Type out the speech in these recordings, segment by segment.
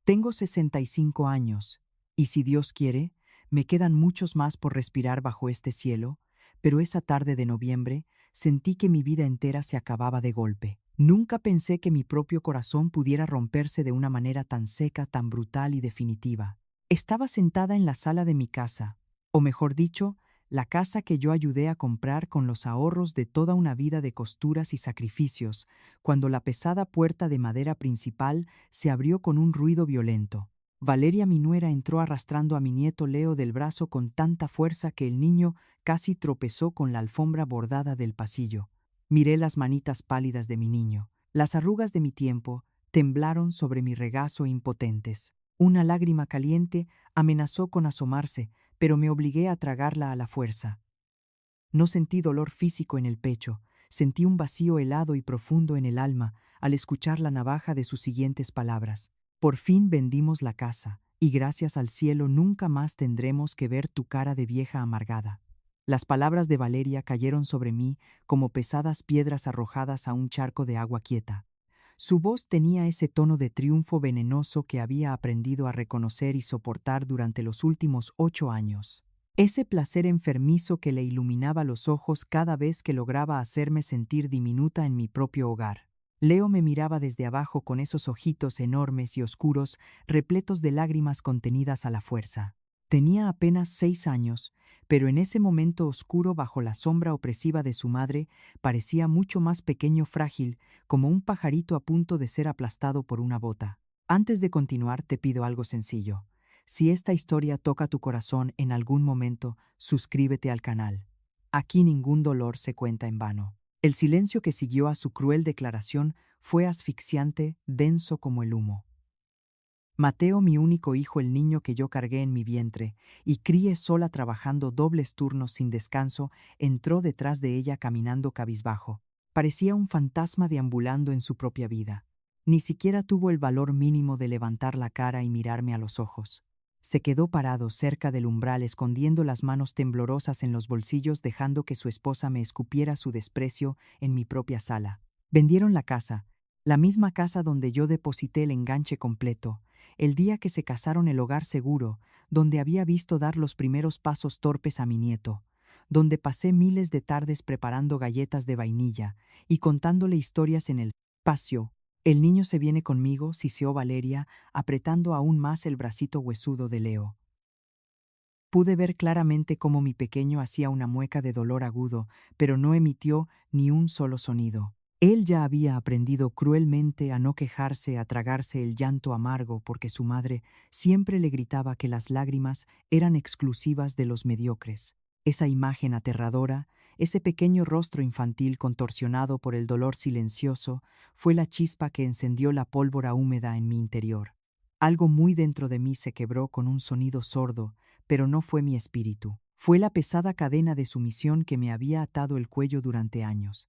Tengo 65 años, y si Dios quiere, me quedan muchos más por respirar bajo este cielo, pero esa tarde de noviembre sentí que mi vida entera se acababa de golpe. Nunca pensé que mi propio corazón pudiera romperse de una manera tan seca, tan brutal y definitiva. Estaba sentada en la sala de mi casa, o mejor dicho, la casa que yo ayudé a comprar con los ahorros de toda una vida de costuras y sacrificios, cuando la pesada puerta de madera principal se abrió con un ruido violento. Valeria, mi nuera, entró arrastrando a mi nieto Leo del brazo con tanta fuerza que el niño casi tropezó con la alfombra bordada del pasillo. Miré las manitas pálidas de mi niño. Las arrugas de mi tiempo temblaron sobre mi regazo impotentes. Una lágrima caliente amenazó con asomarse, pero me obligué a tragarla a la fuerza. No sentí dolor físico en el pecho, sentí un vacío helado y profundo en el alma al escuchar la navaja de sus siguientes palabras. Por fin vendimos la casa, y gracias al cielo nunca más tendremos que ver tu cara de vieja amargada. Las palabras de Valeria cayeron sobre mí como pesadas piedras arrojadas a un charco de agua quieta. Su voz tenía ese tono de triunfo venenoso que había aprendido a reconocer y soportar durante los últimos 8 años. Ese placer enfermizo que le iluminaba los ojos cada vez que lograba hacerme sentir diminuta en mi propio hogar. Leo me miraba desde abajo con esos ojitos enormes y oscuros, repletos de lágrimas contenidas a la fuerza. Tenía apenas 6 años, pero en ese momento oscuro bajo la sombra opresiva de su madre, parecía mucho más pequeño, frágil, como un pajarito a punto de ser aplastado por una bota. Antes de continuar, te pido algo sencillo. Si esta historia toca tu corazón en algún momento, suscríbete al canal. Aquí ningún dolor se cuenta en vano. El silencio que siguió a su cruel declaración fue asfixiante, denso como el humo. Mateo, mi único hijo, el niño que yo cargué en mi vientre y crié sola trabajando dobles turnos sin descanso, entró detrás de ella caminando cabizbajo. Parecía un fantasma deambulando en su propia vida. Ni siquiera tuvo el valor mínimo de levantar la cara y mirarme a los ojos. Se quedó parado cerca del umbral, escondiendo las manos temblorosas en los bolsillos, dejando que su esposa me escupiera su desprecio en mi propia sala. Vendieron la misma casa donde yo deposité el enganche completo, el día que se casaron, el hogar seguro, donde había visto dar los primeros pasos torpes a mi nieto, donde pasé miles de tardes preparando galletas de vainilla y contándole historias en el patio. El niño se viene conmigo, siseó Valeria, apretando aún más el bracito huesudo de Leo. Pude ver claramente cómo mi pequeño hacía una mueca de dolor agudo, pero no emitió ni un solo sonido. Él ya había aprendido cruelmente a no quejarse, a tragarse el llanto amargo, porque su madre siempre le gritaba que las lágrimas eran exclusivas de los mediocres. Esa imagen aterradora, ese pequeño rostro infantil contorsionado por el dolor silencioso, fue la chispa que encendió la pólvora húmeda en mi interior. Algo muy dentro de mí se quebró con un sonido sordo, pero no fue mi espíritu. Fue la pesada cadena de sumisión que me había atado el cuello durante años.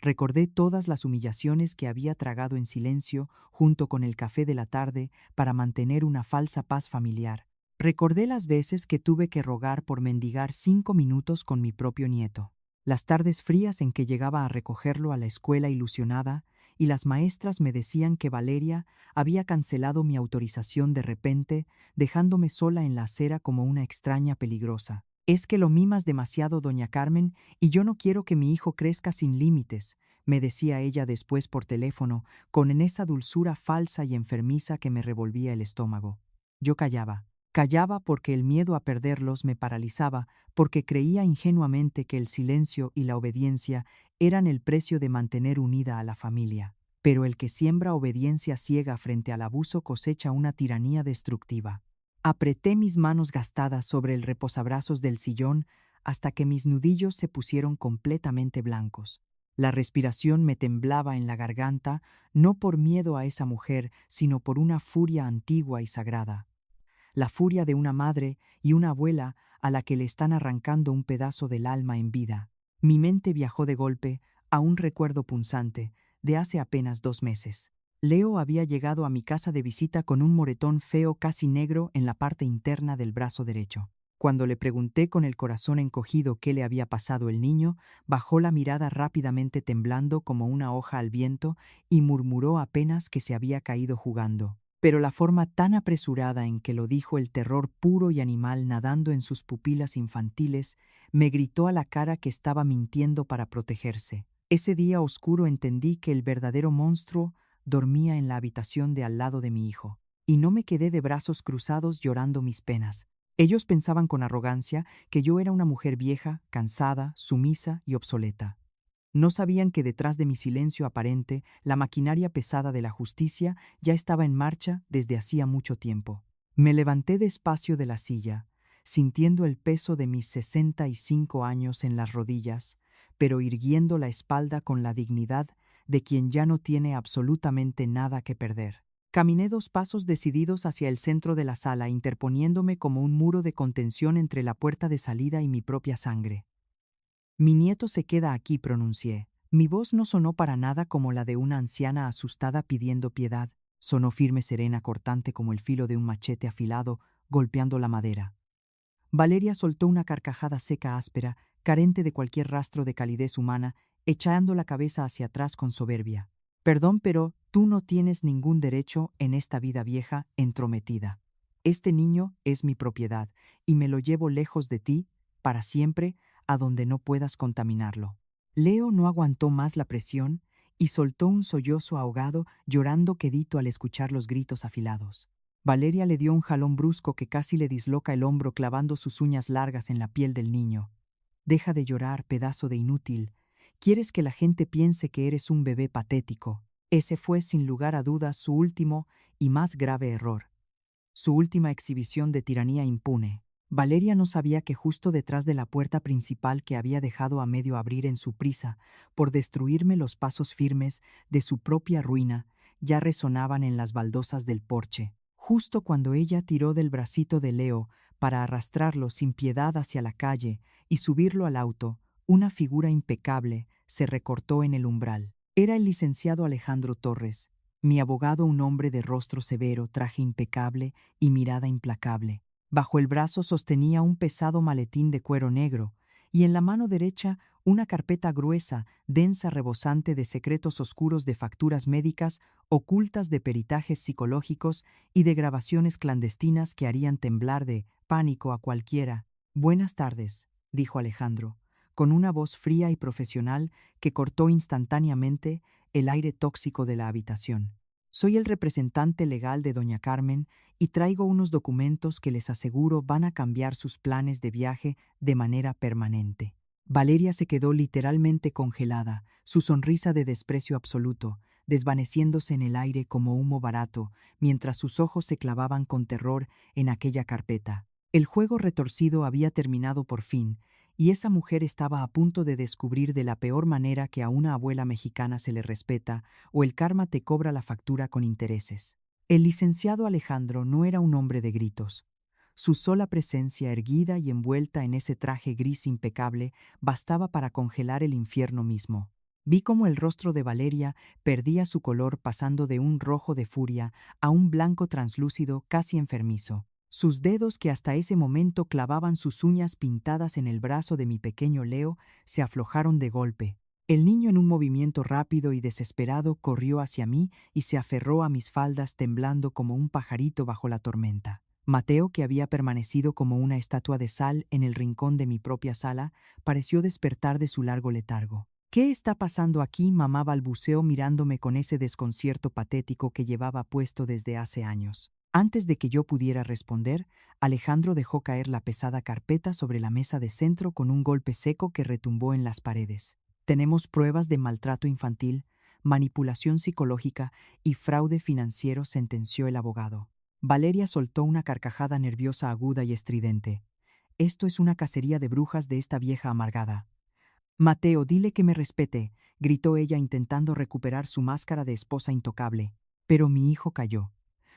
Recordé todas las humillaciones que había tragado en silencio junto con el café de la tarde para mantener una falsa paz familiar. Recordé las veces que tuve que rogar por mendigar 5 minutos con mi propio nieto. Las tardes frías en que llegaba a recogerlo a la escuela ilusionada y las maestras me decían que Valeria había cancelado mi autorización de repente, dejándome sola en la acera como una extraña peligrosa. Es que lo mimas demasiado, doña Carmen, y yo no quiero que mi hijo crezca sin límites, me decía ella después por teléfono, con esa dulzura falsa y enfermiza que me revolvía el estómago. Yo callaba. Callaba porque el miedo a perderlos me paralizaba, porque creía ingenuamente que el silencio y la obediencia eran el precio de mantener unida a la familia. Pero el que siembra obediencia ciega frente al abuso cosecha una tiranía destructiva. Apreté mis manos gastadas sobre el reposabrazos del sillón hasta que mis nudillos se pusieron completamente blancos. La respiración me temblaba en la garganta, no por miedo a esa mujer, sino por una furia antigua y sagrada. La furia de una madre y una abuela a la que le están arrancando un pedazo del alma en vida. Mi mente viajó de golpe a un recuerdo punzante de hace apenas 2 meses. Leo había llegado a mi casa de visita con un moretón feo casi negro en la parte interna del brazo derecho. Cuando le pregunté con el corazón encogido qué le había pasado, el niño bajó la mirada rápidamente, temblando como una hoja al viento, y murmuró apenas que se había caído jugando. pero la forma tan apresurada en que lo dijo, el terror puro y animal nadando en sus pupilas infantiles, me gritó a la cara que estaba mintiendo para protegerse. Ese día oscuro entendí que el verdadero monstruo dormía en la habitación de al lado de mi hijo, y no me quedé de brazos cruzados llorando mis penas. Ellos pensaban con arrogancia que yo era una mujer vieja, cansada, sumisa y obsoleta. No sabían que detrás de mi silencio aparente, la maquinaria pesada de la justicia ya estaba en marcha desde hacía mucho tiempo. Me levanté despacio de la silla, sintiendo el peso de mis 65 años en las rodillas, pero irguiendo la espalda con la dignidad de quien ya no tiene absolutamente nada que perder. Caminé 2 pasos decididos hacia el centro de la sala, interponiéndome como un muro de contención entre la puerta de salida y mi propia sangre. Mi nieto se queda aquí, pronuncié. Mi voz no sonó para nada como la de una anciana asustada pidiendo piedad. Sonó firme, serena, cortante como el filo de un machete afilado, golpeando la madera. Valeria soltó una carcajada seca, áspera, carente de cualquier rastro de calidez humana, echando la cabeza hacia atrás con soberbia. Perdón, pero tú no tienes ningún derecho en esta vida vieja, entrometida. Este niño es mi propiedad, y me lo llevo lejos de ti, para siempre, a donde no puedas contaminarlo. Leo no aguantó más la presión y soltó un sollozo ahogado, llorando quedito al escuchar los gritos afilados. Valeria le dio un jalón brusco que casi le disloca el hombro, clavando sus uñas largas en la piel del niño. Deja de llorar, pedazo de inútil. Quieres que la gente piense que eres un bebé patético. Ese fue, sin lugar a dudas, su último y más grave error. Su última exhibición de tiranía impune. Valeria no sabía que justo detrás de la puerta principal que había dejado a medio abrir en su prisa, por destruirme los pasos firmes de su propia ruina, ya resonaban en las baldosas del porche. Justo cuando ella tiró del bracito de Leo para arrastrarlo sin piedad hacia la calle y subirlo al auto, una figura impecable se recortó en el umbral. Era el licenciado Alejandro Torres, mi abogado, un hombre de rostro severo, traje impecable y mirada implacable. Bajo el brazo sostenía un pesado maletín de cuero negro, y en la mano derecha una carpeta gruesa, densa, rebosante de secretos oscuros, de facturas médicas, ocultas, de peritajes psicológicos y de grabaciones clandestinas que harían temblar de pánico a cualquiera. «Buenas tardes», dijo Alejandro, con una voz fría y profesional que cortó instantáneamente el aire tóxico de la habitación. «Soy el representante legal de doña Carmen y traigo unos documentos que les aseguro van a cambiar sus planes de viaje de manera permanente». Valeria se quedó literalmente congelada, su sonrisa de desprecio absoluto, desvaneciéndose en el aire como humo barato, mientras sus ojos se clavaban con terror en aquella carpeta. El juego retorcido había terminado por fin, y esa mujer estaba a punto de descubrir de la peor manera que a una abuela mexicana se le respeta, o el karma te cobra la factura con intereses. El licenciado Alejandro no era un hombre de gritos. Su sola presencia, erguida y envuelta en ese traje gris impecable, bastaba para congelar el infierno mismo. Vi cómo el rostro de Valeria perdía su color, pasando de un rojo de furia a un blanco translúcido casi enfermizo. Sus dedos, que hasta ese momento clavaban sus uñas pintadas en el brazo de mi pequeño Leo, se aflojaron de golpe. El niño, en un movimiento rápido y desesperado, corrió hacia mí y se aferró a mis faldas, temblando como un pajarito bajo la tormenta. Mateo, que había permanecido como una estatua de sal en el rincón de mi propia sala, pareció despertar de su largo letargo. «¿Qué está pasando aquí?», mamá balbuceó, mirándome con ese desconcierto patético que llevaba puesto desde hace años. Antes de que yo pudiera responder, Alejandro dejó caer la pesada carpeta sobre la mesa de centro con un golpe seco que retumbó en las paredes. «Tenemos pruebas de maltrato infantil, manipulación psicológica y fraude financiero», sentenció el abogado. Valeria soltó una carcajada nerviosa, aguda y estridente. «Esto es una cacería de brujas de esta vieja amargada». «Mateo, dile que me respete», gritó ella, intentando recuperar su máscara de esposa intocable. Pero mi hijo calló.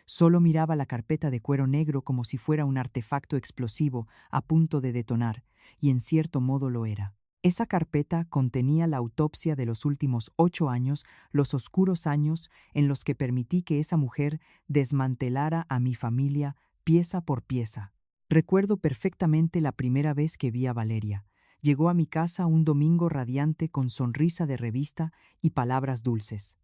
Solo miraba la carpeta de cuero negro como si fuera un artefacto explosivo a punto de detonar, y en cierto modo lo era. Esa carpeta contenía la autopsia de los últimos 8 años, los oscuros años en los que permití que esa mujer desmantelara a mi familia pieza por pieza. Recuerdo perfectamente la primera vez que vi a Valeria. Llegó a mi casa un domingo radiante, con sonrisa de revista y palabras dulces.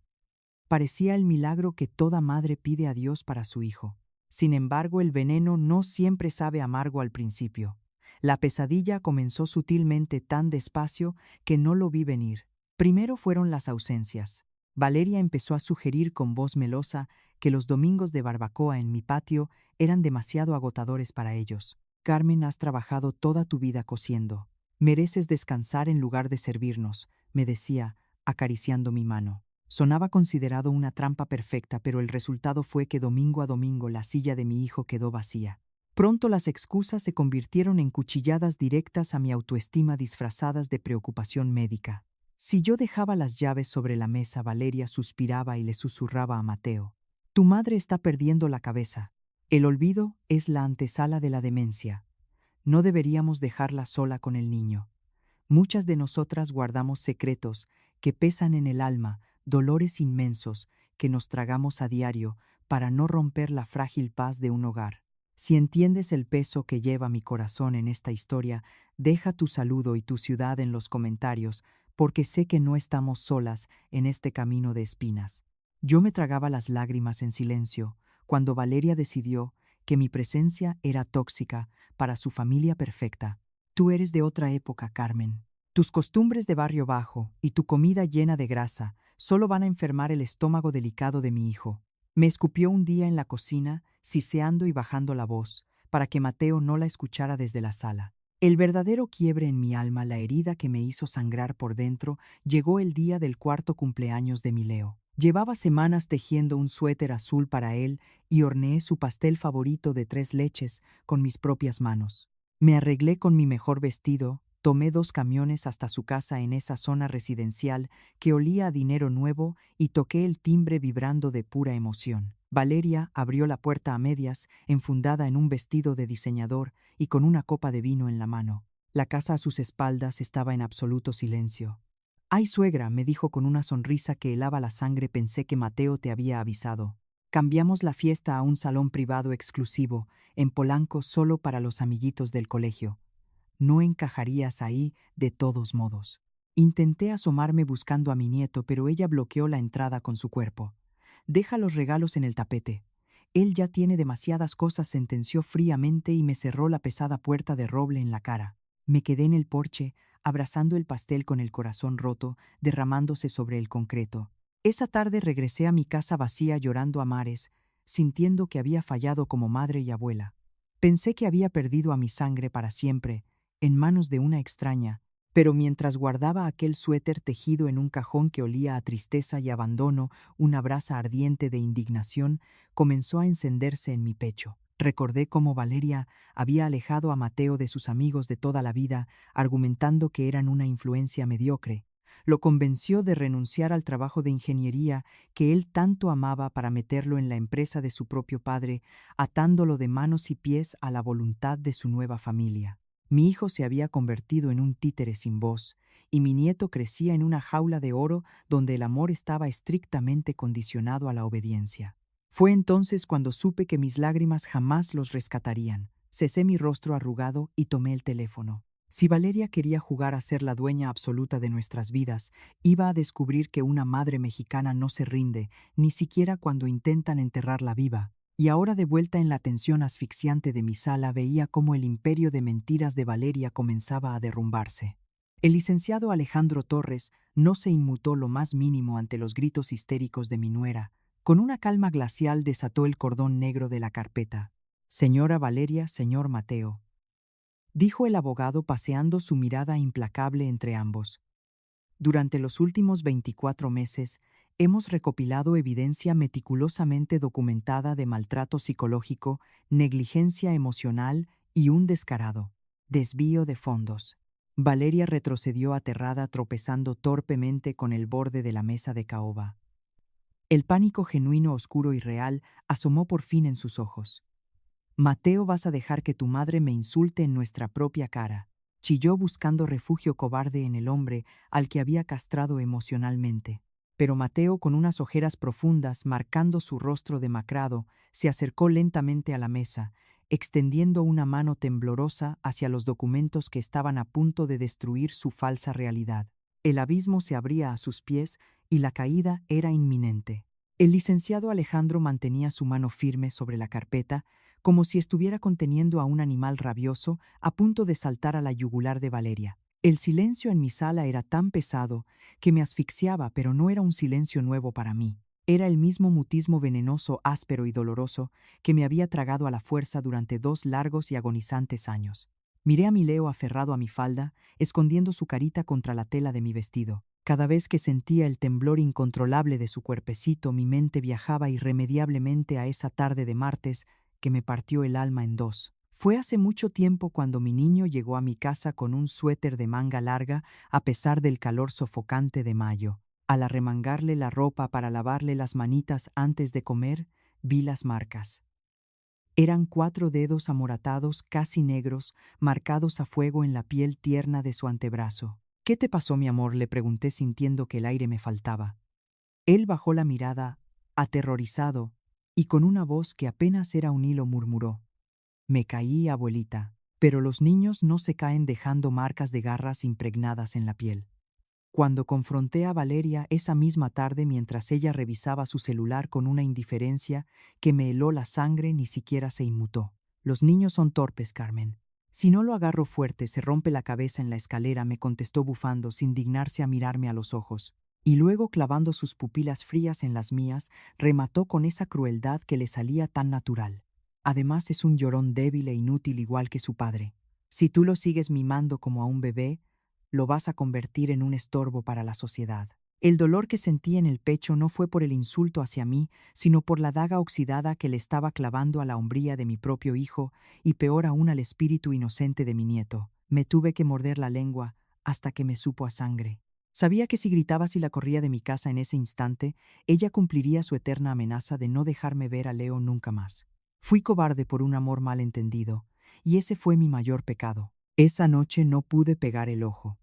Parecía el milagro que toda madre pide a Dios para su hijo. Sin embargo, el veneno no siempre sabe amargo al principio. La pesadilla comenzó sutilmente tan despacio que no lo vi venir. Primero fueron las ausencias. Valeria empezó a sugerir con voz melosa que los domingos de barbacoa en mi patio eran demasiado agotadores para ellos. Carmen, has trabajado toda tu vida cosiendo. Mereces descansar en lugar de servirnos, me decía, acariciando mi mano. Sonaba considerado una trampa perfecta, pero el resultado fue que domingo a domingo la silla de mi hijo quedó vacía. Pronto las excusas se convirtieron en cuchilladas directas a mi autoestima disfrazadas de preocupación médica. Si yo dejaba las llaves sobre la mesa, Valeria suspiraba y le susurraba a Mateo: «Tu madre está perdiendo la cabeza. El olvido es la antesala de la demencia. No deberíamos dejarla sola con el niño. Muchas de nosotras guardamos secretos que pesan en el alma, dolores inmensos que nos tragamos a diario para no romper la frágil paz de un hogar. Si entiendes el peso que lleva mi corazón en esta historia, deja tu saludo y tu ciudad en los comentarios, porque sé que no estamos solas en este camino de espinas». Yo me tragaba las lágrimas en silencio cuando Valeria decidió que mi presencia era tóxica para su familia perfecta. Tú eres de otra época, Carmen. Tus costumbres de barrio bajo y tu comida llena de grasa solo van a enfermar el estómago delicado de mi hijo. Me escupió un día en la cocina, siseando y bajando la voz, para que Mateo no la escuchara desde la sala. El verdadero quiebre en mi alma, la herida que me hizo sangrar por dentro, llegó el día del cuarto cumpleaños de mi Leo. Llevaba semanas tejiendo un suéter azul para él y horneé su pastel favorito de 3 leches con mis propias manos. Me arreglé con mi mejor vestido, tomé 2 camiones hasta su casa en esa zona residencial que olía a dinero nuevo y toqué el timbre vibrando de pura emoción. Valeria abrió la puerta a medias, enfundada en un vestido de diseñador y con una copa de vino en la mano. La casa a sus espaldas estaba en absoluto silencio. «Ay, suegra», me dijo con una sonrisa que helaba la sangre, «pensé que Mateo te había avisado. Cambiamos la fiesta a un salón privado exclusivo, en Polanco, solo para los amiguitos del colegio. No encajarías ahí de todos modos». Intenté asomarme buscando a mi nieto, pero ella bloqueó la entrada con su cuerpo. «Deja los regalos en el tapete. Él ya tiene demasiadas cosas», sentenció fríamente y me cerró la pesada puerta de roble en la cara. Me quedé en el porche, abrazando el pastel con el corazón roto, derramándose sobre el concreto. Esa tarde regresé a mi casa vacía, llorando a mares, sintiendo que había fallado como madre y abuela. Pensé que había perdido a mi sangre para siempre, en manos de una extraña, pero mientras guardaba aquel suéter tejido en un cajón que olía a tristeza y abandono, una brasa ardiente de indignación comenzó a encenderse en mi pecho. Recordé cómo Valeria había alejado a Mateo de sus amigos de toda la vida, argumentando que eran una influencia mediocre. Lo convenció de renunciar al trabajo de ingeniería que él tanto amaba para meterlo en la empresa de su propio padre, atándolo de manos y pies a la voluntad de su nueva familia. Mi hijo se había convertido en un títere sin voz, y mi nieto crecía en una jaula de oro donde el amor estaba estrictamente condicionado a la obediencia. Fue entonces cuando supe que mis lágrimas jamás los rescatarían. Cesé mi rostro arrugado y tomé el teléfono. Si Valeria quería jugar a ser la dueña absoluta de nuestras vidas, iba a descubrir que una madre mexicana no se rinde, ni siquiera cuando intentan enterrarla viva. Y ahora, de vuelta en la tensión asfixiante de mi sala, veía cómo el imperio de mentiras de Valeria comenzaba a derrumbarse. El licenciado Alejandro Torres no se inmutó lo más mínimo ante los gritos histéricos de mi nuera. Con una calma glacial desató el cordón negro de la carpeta. «Señora Valeria, señor Mateo», dijo el abogado, paseando su mirada implacable entre ambos. «Durante los últimos 24 meses hemos recopilado evidencia meticulosamente documentada de maltrato psicológico, negligencia emocional y un descarado desvío de fondos». Valeria retrocedió aterrada, tropezando torpemente con el borde de la mesa de caoba. El pánico genuino, oscuro y real asomó por fin en sus ojos. «Mateo, vas a dejar que tu madre me insulte en nuestra propia cara», chilló, buscando refugio cobarde en el hombre al que había castrado emocionalmente. Pero Mateo, con unas ojeras profundas marcando su rostro demacrado, se acercó lentamente a la mesa, extendiendo una mano temblorosa hacia los documentos que estaban a punto de destruir su falsa realidad. El abismo se abría a sus pies y la caída era inminente. El licenciado Alejandro mantenía su mano firme sobre la carpeta, como si estuviera conteniendo a un animal rabioso a punto de saltar a la yugular de Valeria. El silencio en mi sala era tan pesado que me asfixiaba, pero no era un silencio nuevo para mí. Era el mismo mutismo venenoso, áspero y doloroso que me había tragado a la fuerza durante 2 largos y agonizantes años. Miré a mi Leo aferrado a mi falda, escondiendo su carita contra la tela de mi vestido. Cada vez que sentía el temblor incontrolable de su cuerpecito, mi mente viajaba irremediablemente a esa tarde de martes que me partió el alma en 2. Fue hace mucho tiempo cuando mi niño llegó a mi casa con un suéter de manga larga a pesar del calor sofocante de mayo. Al arremangarle la ropa para lavarle las manitas antes de comer, vi las marcas. Eran 4 dedos amoratados, casi negros, marcados a fuego en la piel tierna de su antebrazo. «¿Qué te pasó, mi amor?», le pregunté sintiendo que el aire me faltaba. Él bajó la mirada, aterrorizado, y con una voz que apenas era un hilo murmuró: «Me caí, abuelita». Pero los niños no se caen dejando marcas de garras impregnadas en la piel. Cuando confronté a Valeria esa misma tarde mientras ella revisaba su celular con una indiferencia que me heló la sangre, ni siquiera se inmutó. «Los niños son torpes, Carmen. Si no lo agarro fuerte, se rompe la cabeza en la escalera», me contestó bufando, sin dignarse a mirarme a los ojos. Y luego, clavando sus pupilas frías en las mías, remató con esa crueldad que le salía tan natural. «Además es un llorón débil e inútil igual que su padre. Si tú lo sigues mimando como a un bebé, lo vas a convertir en un estorbo para la sociedad». El dolor que sentí en el pecho no fue por el insulto hacia mí, sino por la daga oxidada que le estaba clavando a la hombría de mi propio hijo y peor aún al espíritu inocente de mi nieto. Me tuve que morder la lengua hasta que me supo a sangre. Sabía que si gritaba si la corría de mi casa en ese instante, ella cumpliría su eterna amenaza de no dejarme ver a Leo nunca más. Fui cobarde por un amor mal entendido, y ese fue mi mayor pecado. Esa noche no pude pegar el ojo.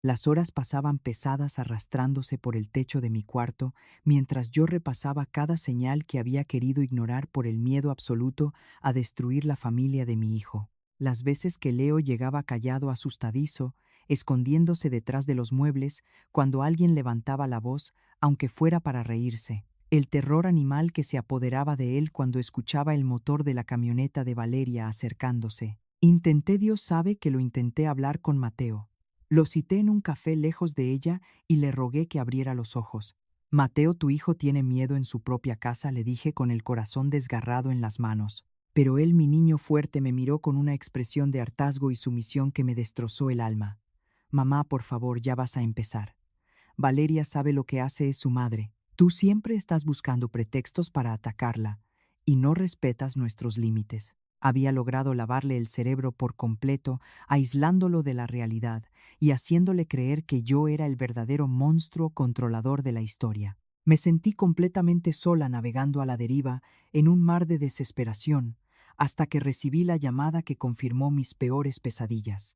Las horas pasaban pesadas arrastrándose por el techo de mi cuarto mientras yo repasaba cada señal que había querido ignorar por el miedo absoluto a destruir la familia de mi hijo. Las veces que Leo llegaba callado, asustadizo, escondiéndose detrás de los muebles cuando alguien levantaba la voz, aunque fuera para reírse. El terror animal que se apoderaba de él cuando escuchaba el motor de la camioneta de Valeria acercándose. Dios sabe que lo intenté hablar con Mateo. Lo cité en un café lejos de ella y le rogué que abriera los ojos. «Mateo, tu hijo tiene miedo en su propia casa», le dije con el corazón desgarrado en las manos. Pero él, mi niño fuerte, me miró con una expresión de hartazgo y sumisión que me destrozó el alma. «Mamá, por favor, ya vas a empezar. Valeria sabe lo que hace, es su madre. Tú siempre estás buscando pretextos para atacarla y no respetas nuestros límites». Había logrado lavarle el cerebro por completo, aislándolo de la realidad y haciéndole creer que yo era el verdadero monstruo controlador de la historia. Me sentí completamente sola navegando a la deriva en un mar de desesperación, hasta que recibí la llamada que confirmó mis peores pesadillas.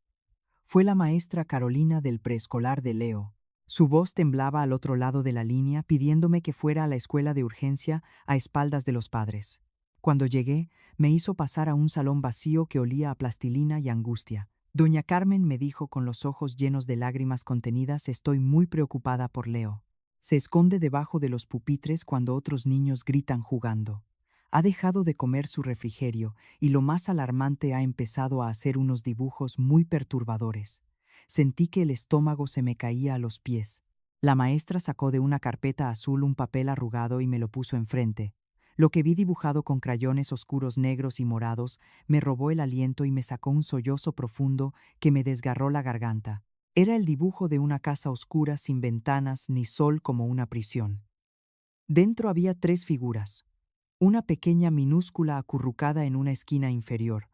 Fue la maestra Carolina del preescolar de Leo. Su voz temblaba al otro lado de la línea pidiéndome que fuera a la escuela de urgencia a espaldas de los padres. Cuando llegué, me hizo pasar a un salón vacío que olía a plastilina y angustia. «Doña Carmen», me dijo con los ojos llenos de lágrimas contenidas, «estoy muy preocupada por Leo. Se esconde debajo de los pupitres cuando otros niños gritan jugando. Ha dejado de comer su refrigerio y, lo más alarmante, ha empezado a hacer unos dibujos muy perturbadores. Sentí que el estómago se me caía a los pies». La maestra sacó de una carpeta azul un papel arrugado y me lo puso enfrente. Lo que vi dibujado con crayones oscuros negros y morados me robó el aliento y me sacó un sollozo profundo que me desgarró la garganta. Era el dibujo de una casa oscura sin ventanas ni sol, como una prisión. Dentro había 3 figuras. Una pequeña minúscula acurrucada en una esquina inferior,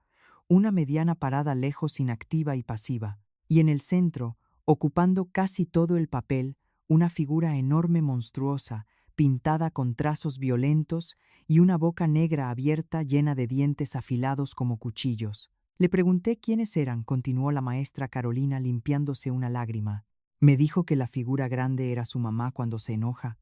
una mediana parada lejos inactiva y pasiva, y en el centro, ocupando casi todo el papel, una figura enorme monstruosa, pintada con trazos violentos y una boca negra abierta llena de dientes afilados como cuchillos. Le pregunté quiénes eran, continuó la maestra Carolina limpiándose una lágrima. Me dijo que la figura grande era su mamá cuando se enoja.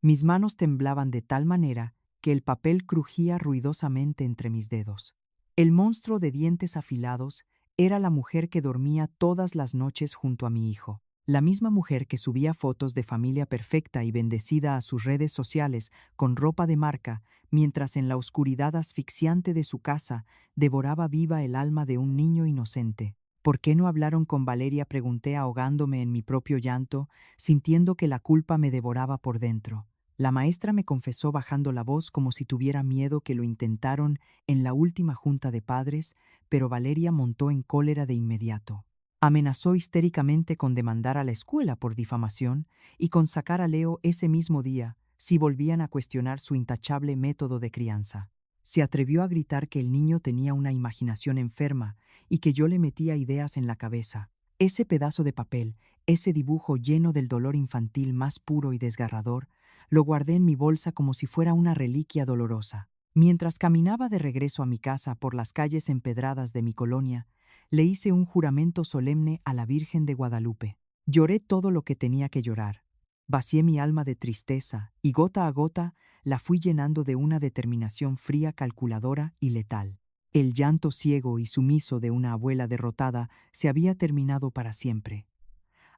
Mis manos temblaban de tal manera que el papel crujía ruidosamente entre mis dedos. El monstruo de dientes afilados era la mujer que dormía todas las noches junto a mi hijo. La misma mujer que subía fotos de familia perfecta y bendecida a sus redes sociales con ropa de marca, mientras en la oscuridad asfixiante de su casa devoraba viva el alma de un niño inocente. ¿Por qué no hablaron con Valeria?, pregunté ahogándome en mi propio llanto, sintiendo que la culpa me devoraba por dentro. La maestra me confesó bajando la voz como si tuviera miedo que lo intentaron en la última junta de padres, pero Valeria montó en cólera de inmediato. Amenazó histéricamente con demandar a la escuela por difamación y con sacar a Leo ese mismo día si volvían a cuestionar su intachable método de crianza. Se atrevió a gritar que el niño tenía una imaginación enferma y que yo le metía ideas en la cabeza. Ese pedazo de papel, ese dibujo lleno del dolor infantil más puro y desgarrador, lo guardé en mi bolsa como si fuera una reliquia dolorosa. Mientras caminaba de regreso a mi casa por las calles empedradas de mi colonia, le hice un juramento solemne a la Virgen de Guadalupe. Lloré todo lo que tenía que llorar. Vacié mi alma de tristeza y gota a gota la fui llenando de una determinación fría, calculadora y letal. El llanto ciego y sumiso de una abuela derrotada se había terminado para siempre.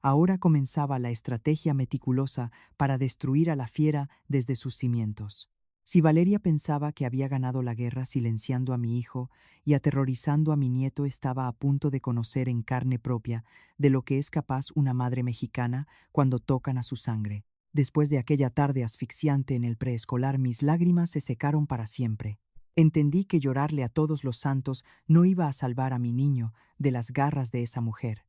Ahora comenzaba la estrategia meticulosa para destruir a la fiera desde sus cimientos. Si Valeria pensaba que había ganado la guerra silenciando a mi hijo y aterrorizando a mi nieto, estaba a punto de conocer en carne propia de lo que es capaz una madre mexicana cuando tocan a su sangre. Después de aquella tarde asfixiante en el preescolar, mis lágrimas se secaron para siempre. Entendí que llorarle a todos los santos no iba a salvar a mi niño de las garras de esa mujer.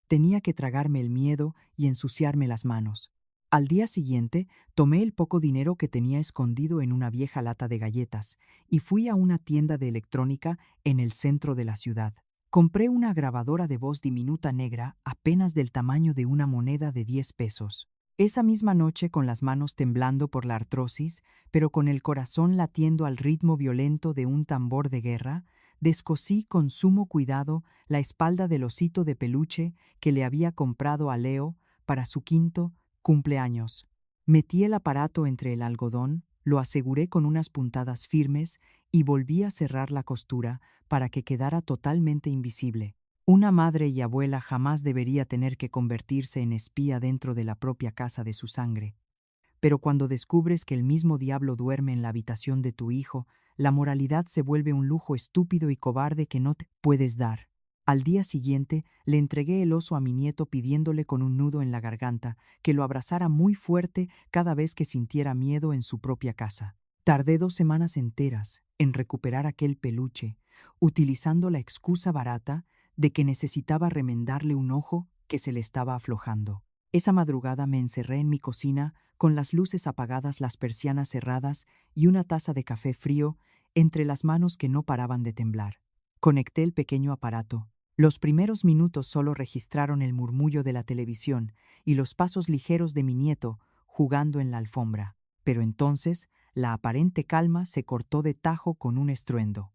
Tenía que tragarme el miedo y ensuciarme las manos. Al día siguiente, tomé el poco dinero que tenía escondido en una vieja lata de galletas y fui a una tienda de electrónica en el centro de la ciudad. Compré una grabadora de voz diminuta negra apenas del tamaño de una moneda de 10 pesos. Esa misma noche, con las manos temblando por la artrosis, pero con el corazón latiendo al ritmo violento de un tambor de guerra, descosí con sumo cuidado la espalda del osito de peluche que le había comprado a Leo para su 5º cumpleaños. Metí el aparato entre el algodón, lo aseguré con unas puntadas firmes y volví a cerrar la costura para que quedara totalmente invisible. Una madre y abuela jamás debería tener que convertirse en espía dentro de la propia casa de su sangre. Pero cuando descubres que el mismo diablo duerme en la habitación de tu hijo, la moralidad se vuelve un lujo estúpido y cobarde que no te puedes dar. Al día siguiente, le entregué el oso a mi nieto pidiéndole con un nudo en la garganta que lo abrazara muy fuerte cada vez que sintiera miedo en su propia casa. Tardé 2 semanas enteras en recuperar aquel peluche, utilizando la excusa barata de que necesitaba remendarle un ojo que se le estaba aflojando. Esa madrugada me encerré en mi cocina con las luces apagadas, las persianas cerradas y una taza de café frío entre las manos que no paraban de temblar. Conecté el pequeño aparato. Los primeros minutos solo registraron el murmullo de la televisión y los pasos ligeros de mi nieto jugando en la alfombra. Pero entonces la aparente calma se cortó de tajo con un estruendo.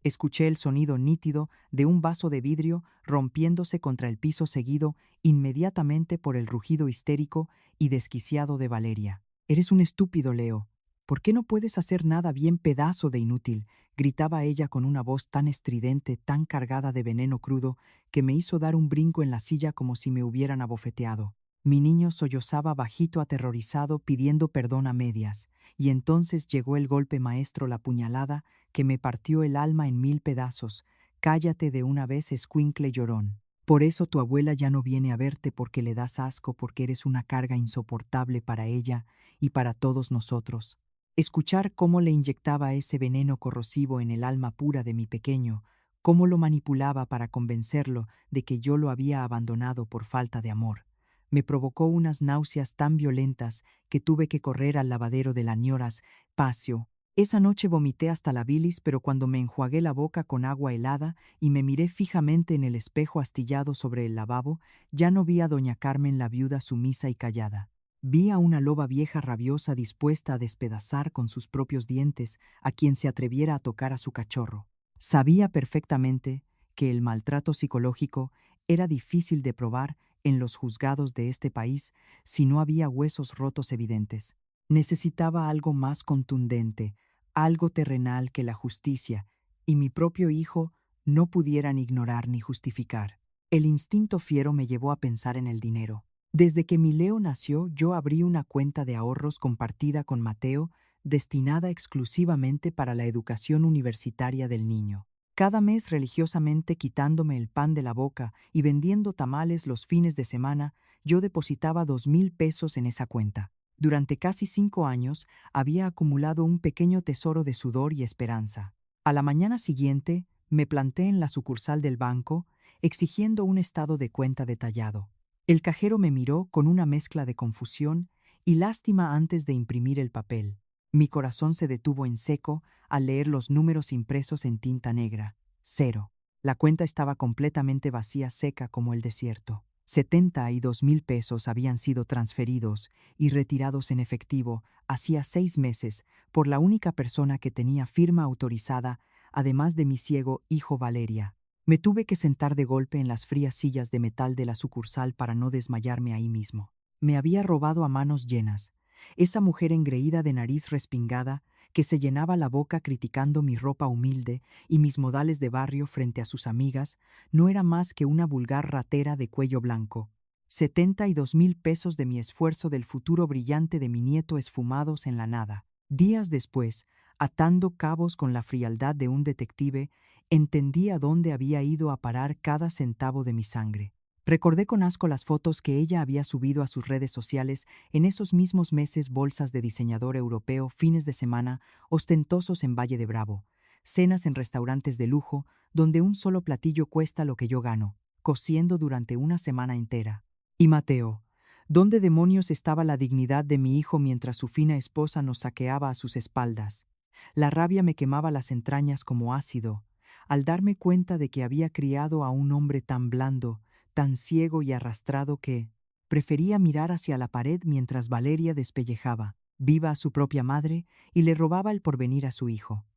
Escuché el sonido nítido de un vaso de vidrio rompiéndose contra el piso, seguido inmediatamente por el rugido histérico y desquiciado de Valeria. «Eres un estúpido, Leo. ¿Por qué no puedes hacer nada bien, pedazo de inútil?», gritaba ella con una voz tan estridente, tan cargada de veneno crudo, que me hizo dar un brinco en la silla como si me hubieran abofeteado. Mi niño sollozaba bajito, aterrorizado, pidiendo perdón a medias, y entonces llegó el golpe maestro, la puñalada que me partió el alma en 1000 pedazos. «Cállate de una vez, escuincle llorón. Por eso tu abuela ya no viene a verte, porque le das asco, porque eres una carga insoportable para ella y para todos nosotros». Escuchar cómo le inyectaba ese veneno corrosivo en el alma pura de mi pequeño, cómo lo manipulaba para convencerlo de que yo lo había abandonado por falta de amor, me provocó unas náuseas tan violentas que tuve que correr al lavadero de la Ñoras Pacio. Esa noche vomité hasta la bilis, pero cuando me enjuagué la boca con agua helada y me miré fijamente en el espejo astillado sobre el lavabo, ya no vi a doña Carmen, la viuda sumisa y callada. Vi a una loba vieja rabiosa dispuesta a despedazar con sus propios dientes a quien se atreviera a tocar a su cachorro. Sabía perfectamente que el maltrato psicológico era difícil de probar en los juzgados de este país si no había huesos rotos evidentes. Necesitaba algo más contundente, algo terrenal que la justicia y mi propio hijo no pudieran ignorar ni justificar. El instinto fiero me llevó a pensar en el dinero. Desde que mi Leo nació, yo abrí una cuenta de ahorros compartida con Mateo, destinada exclusivamente para la educación universitaria del niño. Cada mes religiosamente quitándome el pan de la boca y vendiendo tamales los fines de semana, yo depositaba 2,000 pesos en esa cuenta. Durante casi 5 años había acumulado un pequeño tesoro de sudor y esperanza. A la mañana siguiente, me planté en la sucursal del banco, exigiendo un estado de cuenta detallado. El cajero me miró con una mezcla de confusión y lástima antes de imprimir el papel. Mi corazón se detuvo en seco al leer los números impresos en tinta negra. 0. La cuenta estaba completamente vacía, seca como el desierto. 72,000 pesos habían sido transferidos y retirados en efectivo hacía 6 meses por la única persona que tenía firma autorizada, además de mi ciego hijo Valeria. Me tuve que sentar de golpe en las frías sillas de metal de la sucursal para no desmayarme ahí mismo. Me había robado a manos llenas. Esa mujer engreída de nariz respingada, que se llenaba la boca criticando mi ropa humilde y mis modales de barrio frente a sus amigas, no era más que una vulgar ratera de cuello blanco. 72,000 pesos de mi esfuerzo, del futuro brillante de mi nieto, esfumados en la nada. Días después, atando cabos con la frialdad de un detective, entendí a dónde había ido a parar cada centavo de mi sangre. Recordé con asco las fotos que ella había subido a sus redes sociales en esos mismos meses: bolsas de diseñador europeo, fines de semana ostentosos en Valle de Bravo, cenas en restaurantes de lujo donde un solo platillo cuesta lo que yo gano, cociendo durante una semana entera. Y Mateo, ¿dónde demonios estaba la dignidad de mi hijo mientras su fina esposa nos saqueaba a sus espaldas? La rabia me quemaba las entrañas como ácido, al darme cuenta de que había criado a un hombre tan blando, tan ciego y arrastrado que prefería mirar hacia la pared mientras Valeria despellejaba, viva, a su propia madre y le robaba el porvenir a su hijo.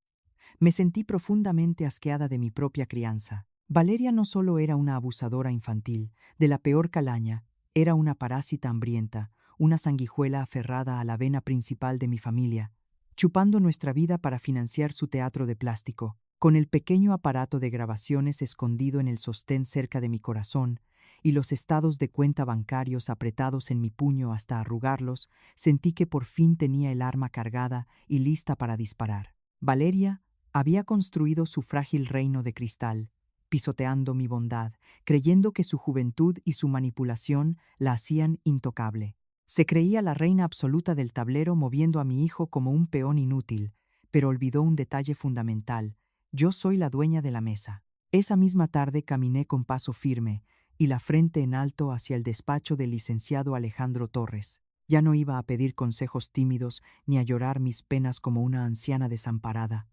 Me sentí profundamente asqueada de mi propia crianza. Valeria no solo era una abusadora infantil, de la peor calaña, era una parásita hambrienta, una sanguijuela aferrada a la vena principal de mi familia, chupando nuestra vida para financiar su teatro de plástico. Con el pequeño aparato de grabaciones escondido en el sostén cerca de mi corazón y los estados de cuenta bancarios apretados en mi puño hasta arrugarlos, sentí que por fin tenía el arma cargada y lista para disparar. Valeria había construido su frágil reino de cristal, pisoteando mi bondad, creyendo que su juventud y su manipulación la hacían intocable. Se creía la reina absoluta del tablero, moviendo a mi hijo como un peón inútil, pero olvidó un detalle fundamental: yo soy la dueña de la mesa. Esa misma tarde caminé con paso firme y la frente en alto hacia el despacho del licenciado Alejandro Torres. Ya no iba a pedir consejos tímidos ni a llorar mis penas como una anciana desamparada.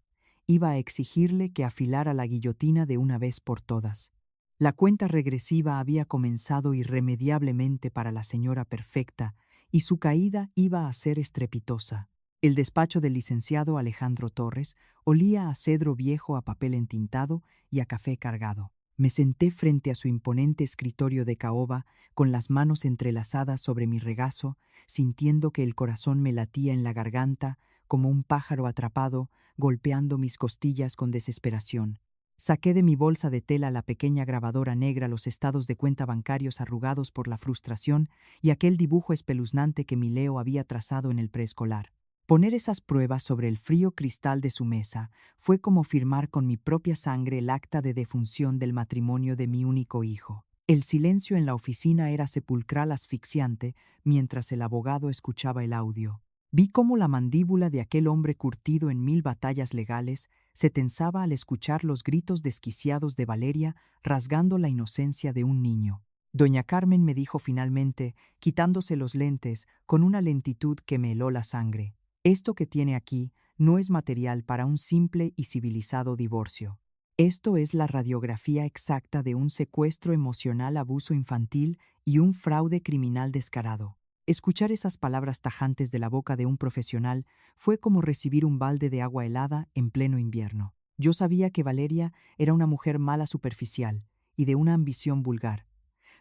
Iba a exigirle que afilara la guillotina de una vez por todas. La cuenta regresiva había comenzado irremediablemente para la señora perfecta, y su caída iba a ser estrepitosa. El despacho del licenciado Alejandro Torres olía a cedro viejo, a papel entintado y a café cargado. Me senté frente a su imponente escritorio de caoba, con las manos entrelazadas sobre mi regazo, sintiendo que el corazón me latía en la garganta como un pájaro atrapado, golpeando mis costillas con desesperación. Saqué de mi bolsa de tela la pequeña grabadora negra, los estados de cuenta bancarios arrugados por la frustración y aquel dibujo espeluznante que mi Leo había trazado en el preescolar. Poner esas pruebas sobre el frío cristal de su mesa fue como firmar con mi propia sangre el acta de defunción del matrimonio de mi único hijo. El silencio en la oficina era sepulcral, asfixiante, mientras el abogado escuchaba el audio. Vi cómo la mandíbula de aquel hombre curtido en 1000 batallas legales se tensaba al escuchar los gritos desquiciados de Valeria, rasgando la inocencia de un niño. Doña Carmen, me dijo finalmente, quitándose los lentes con una lentitud que me heló la sangre: esto que tiene aquí no es material para un simple y civilizado divorcio. Esto es la radiografía exacta de un secuestro emocional, abuso infantil y un fraude criminal descarado. Escuchar esas palabras tajantes de la boca de un profesional fue como recibir un balde de agua helada en pleno invierno. Yo sabía que Valeria era una mujer mala, superficial y de una ambición vulgar,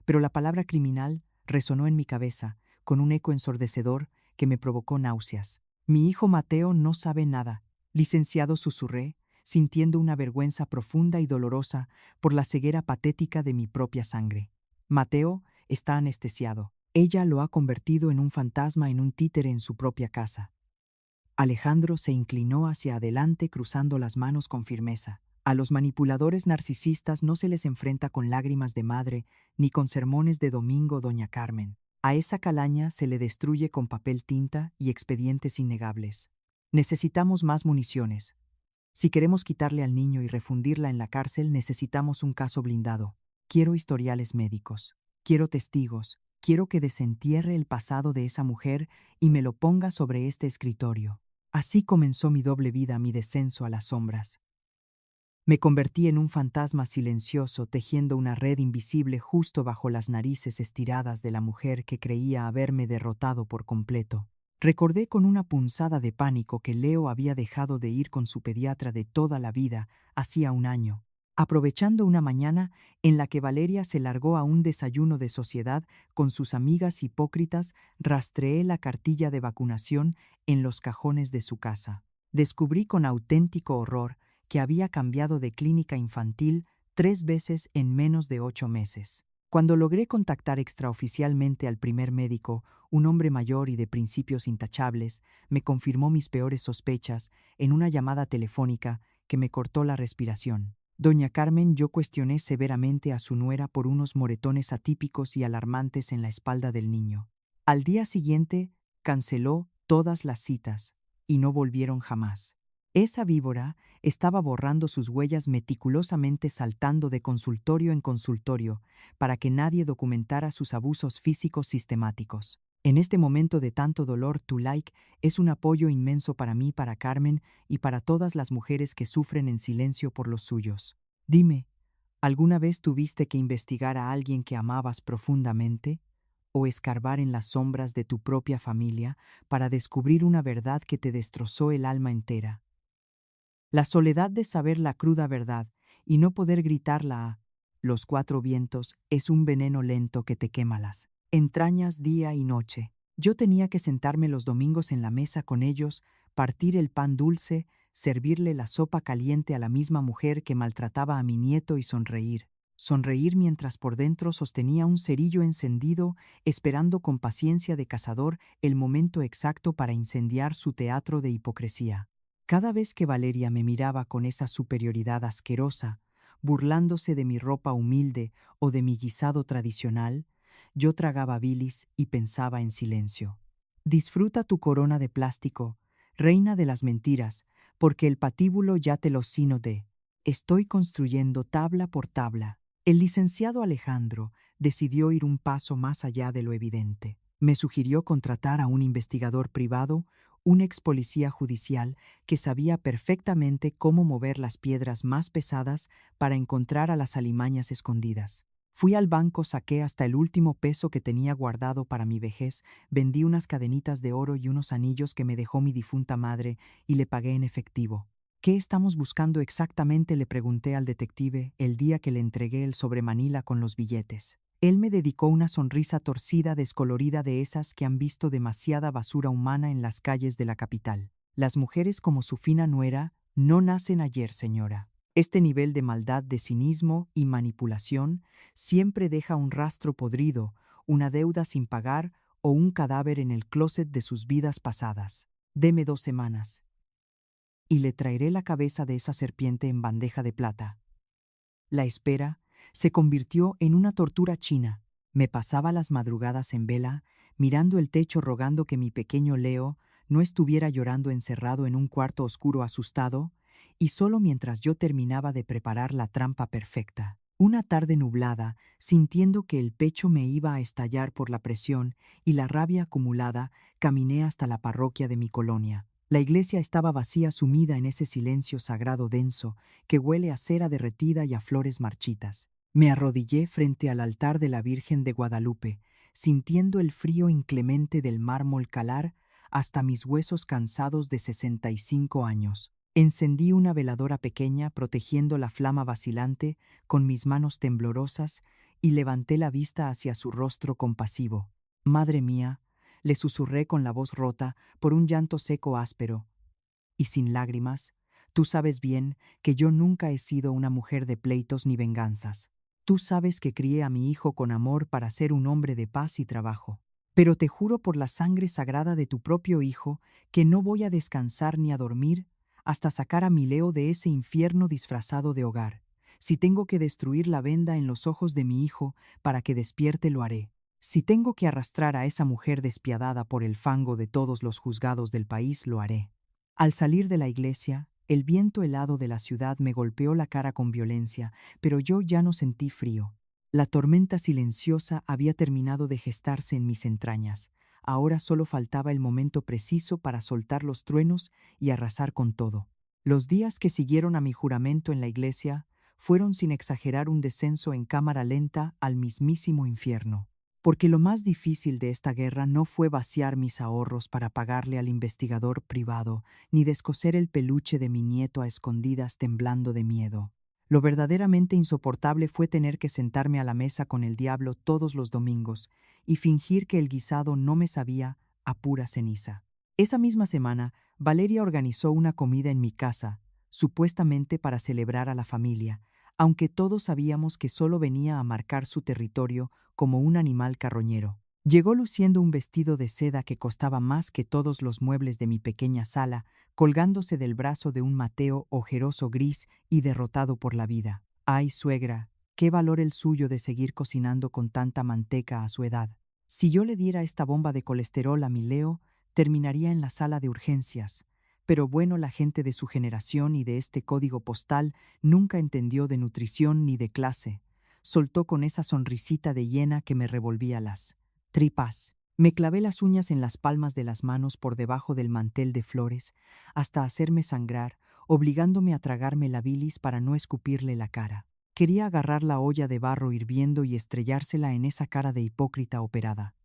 pero la palabra criminal resonó en mi cabeza con un eco ensordecedor que me provocó náuseas. Mi hijo Mateo no sabe nada, licenciado, susurré, sintiendo una vergüenza profunda y dolorosa por la ceguera patética de mi propia sangre. Mateo está anestesiado. Ella lo ha convertido en un fantasma, en un títere en su propia casa. Alejandro se inclinó hacia adelante cruzando las manos con firmeza. A los manipuladores narcisistas no se les enfrenta con lágrimas de madre ni con sermones de domingo, doña Carmen. A esa calaña se le destruye con papel tinta y expedientes innegables. Necesitamos más municiones. Si queremos quitarle al niño y refundirla en la cárcel, necesitamos un caso blindado. Quiero historiales médicos. Quiero testigos. Quiero que desentierre el pasado de esa mujer y me lo ponga sobre este escritorio. Así comenzó mi doble vida, mi descenso a las sombras. Me convertí en un fantasma silencioso, tejiendo una red invisible justo bajo las narices estiradas de la mujer que creía haberme derrotado por completo. Recordé con una punzada de pánico que Leo había dejado de ir con su pediatra de toda la vida hacía un año. Aprovechando una mañana en la que Valeria se largó a un desayuno de sociedad con sus amigas hipócritas, rastreé la cartilla de vacunación en los cajones de su casa. Descubrí con auténtico horror que había cambiado de clínica infantil 3 veces en menos de 8 meses. Cuando logré contactar extraoficialmente al primer médico, un hombre mayor y de principios intachables, me confirmó mis peores sospechas en una llamada telefónica que me cortó la respiración. Doña Carmen, yo cuestioné severamente a su nuera por unos moretones atípicos y alarmantes en la espalda del niño. Al día siguiente, canceló todas las citas, y no volvieron jamás. Esa víbora estaba borrando sus huellas meticulosamente, saltando de consultorio en consultorio para que nadie documentara sus abusos físicos sistemáticos. En este momento de tanto dolor, tu like es un apoyo inmenso para mí, para Carmen y para todas las mujeres que sufren en silencio por los suyos. Dime, ¿alguna vez tuviste que investigar a alguien que amabas profundamente? ¿O escarbar en las sombras de tu propia familia para descubrir una verdad que te destrozó el alma entera? La soledad de saber la cruda verdad y no poder gritarla a los 4 vientos es un veneno lento que te quema las entrañas día y noche. Yo tenía que sentarme los domingos en la mesa con ellos, partir el pan dulce, servirle la sopa caliente a la misma mujer que maltrataba a mi nieto y sonreír. Sonreír mientras por dentro sostenía un cerillo encendido, esperando con paciencia de cazador el momento exacto para incendiar su teatro de hipocresía. Cada vez que Valeria me miraba con esa superioridad asquerosa, burlándose de mi ropa humilde o de mi guisado tradicional, yo tragaba bilis y pensaba en silencio. Disfruta tu corona de plástico, reina de las mentiras, porque el patíbulo ya te lo sino de. Estoy construyendo tabla por tabla. El licenciado Alejandro decidió ir un paso más allá de lo evidente. Me sugirió contratar a un investigador privado, un ex policía judicial que sabía perfectamente cómo mover las piedras más pesadas para encontrar a las alimañas escondidas. Fui al banco, saqué hasta el último peso que tenía guardado para mi vejez, vendí unas cadenitas de oro y unos anillos que me dejó mi difunta madre y le pagué en efectivo. ¿Qué estamos buscando exactamente?, le pregunté al detective el día que le entregué el sobre Manila con los billetes. Él me dedicó una sonrisa torcida, descolorida, de esas que han visto demasiada basura humana en las calles de la capital. Las mujeres como su fina nuera no nacen ayer, señora. Este nivel de maldad, de cinismo y manipulación siempre deja un rastro podrido, una deuda sin pagar o un cadáver en el closet de sus vidas pasadas. Deme 2 semanas y le traeré la cabeza de esa serpiente en bandeja de plata. La espera se convirtió en una tortura china. Me pasaba las madrugadas en vela, mirando el techo, rogando que mi pequeño Leo no estuviera llorando encerrado en un cuarto oscuro asustado, y solo mientras yo terminaba de preparar la trampa perfecta. Una tarde nublada, sintiendo que el pecho me iba a estallar por la presión y la rabia acumulada, caminé hasta la parroquia de mi colonia. La iglesia estaba vacía, sumida en ese silencio sagrado denso que huele a cera derretida y a flores marchitas. Me arrodillé frente al altar de la Virgen de Guadalupe, sintiendo el frío inclemente del mármol calar hasta mis huesos cansados de 65 años. Encendí una veladora pequeña, protegiendo la flama vacilante con mis manos temblorosas, y levanté la vista hacia su rostro compasivo. «Madre mía», le susurré con la voz rota por un llanto seco, áspero y sin lágrimas, «tú sabes bien que yo nunca he sido una mujer de pleitos ni venganzas. Tú sabes que crié a mi hijo con amor para ser un hombre de paz y trabajo. Pero te juro por la sangre sagrada de tu propio hijo que no voy a descansar ni a dormir hasta sacar a mi Leo de ese infierno disfrazado de hogar. Si tengo que destruir la venda en los ojos de mi hijo para que despierte, lo haré. Si tengo que arrastrar a esa mujer despiadada por el fango de todos los juzgados del país, lo haré. Al salir de la iglesia, el viento helado de la ciudad me golpeó la cara con violencia, pero yo ya no sentí frío. La tormenta silenciosa había terminado de gestarse en mis entrañas. Ahora solo faltaba el momento preciso para soltar los truenos y arrasar con todo. Los días que siguieron a mi juramento en la iglesia fueron, sin exagerar, un descenso en cámara lenta al mismísimo infierno. Porque lo más difícil de esta guerra no fue vaciar mis ahorros para pagarle al investigador privado, ni descoser el peluche de mi nieto a escondidas temblando de miedo. Lo verdaderamente insoportable fue tener que sentarme a la mesa con el diablo todos los domingos y fingir que el guisado no me sabía a pura ceniza. Esa misma semana, Valeria organizó una comida en mi casa, supuestamente para celebrar a la familia, aunque todos sabíamos que solo venía a marcar su territorio como un animal carroñero. Llegó luciendo un vestido de seda que costaba más que todos los muebles de mi pequeña sala, colgándose del brazo de un Mateo ojeroso gris y derrotado por la vida. Ay, suegra, qué valor el suyo de seguir cocinando con tanta manteca a su edad. Si yo le diera esta bomba de colesterol a mi Leo, terminaría en la sala de urgencias. Pero bueno, la gente de su generación y de este código postal nunca entendió de nutrición ni de clase. Soltó con esa sonrisita de hiena que me revolvía las tripas. Me clavé las uñas en las palmas de las manos por debajo del mantel de flores hasta hacerme sangrar, obligándome a tragarme la bilis para no escupirle la cara. Quería agarrar la olla de barro hirviendo y estrellársela en esa cara de hipócrita operada.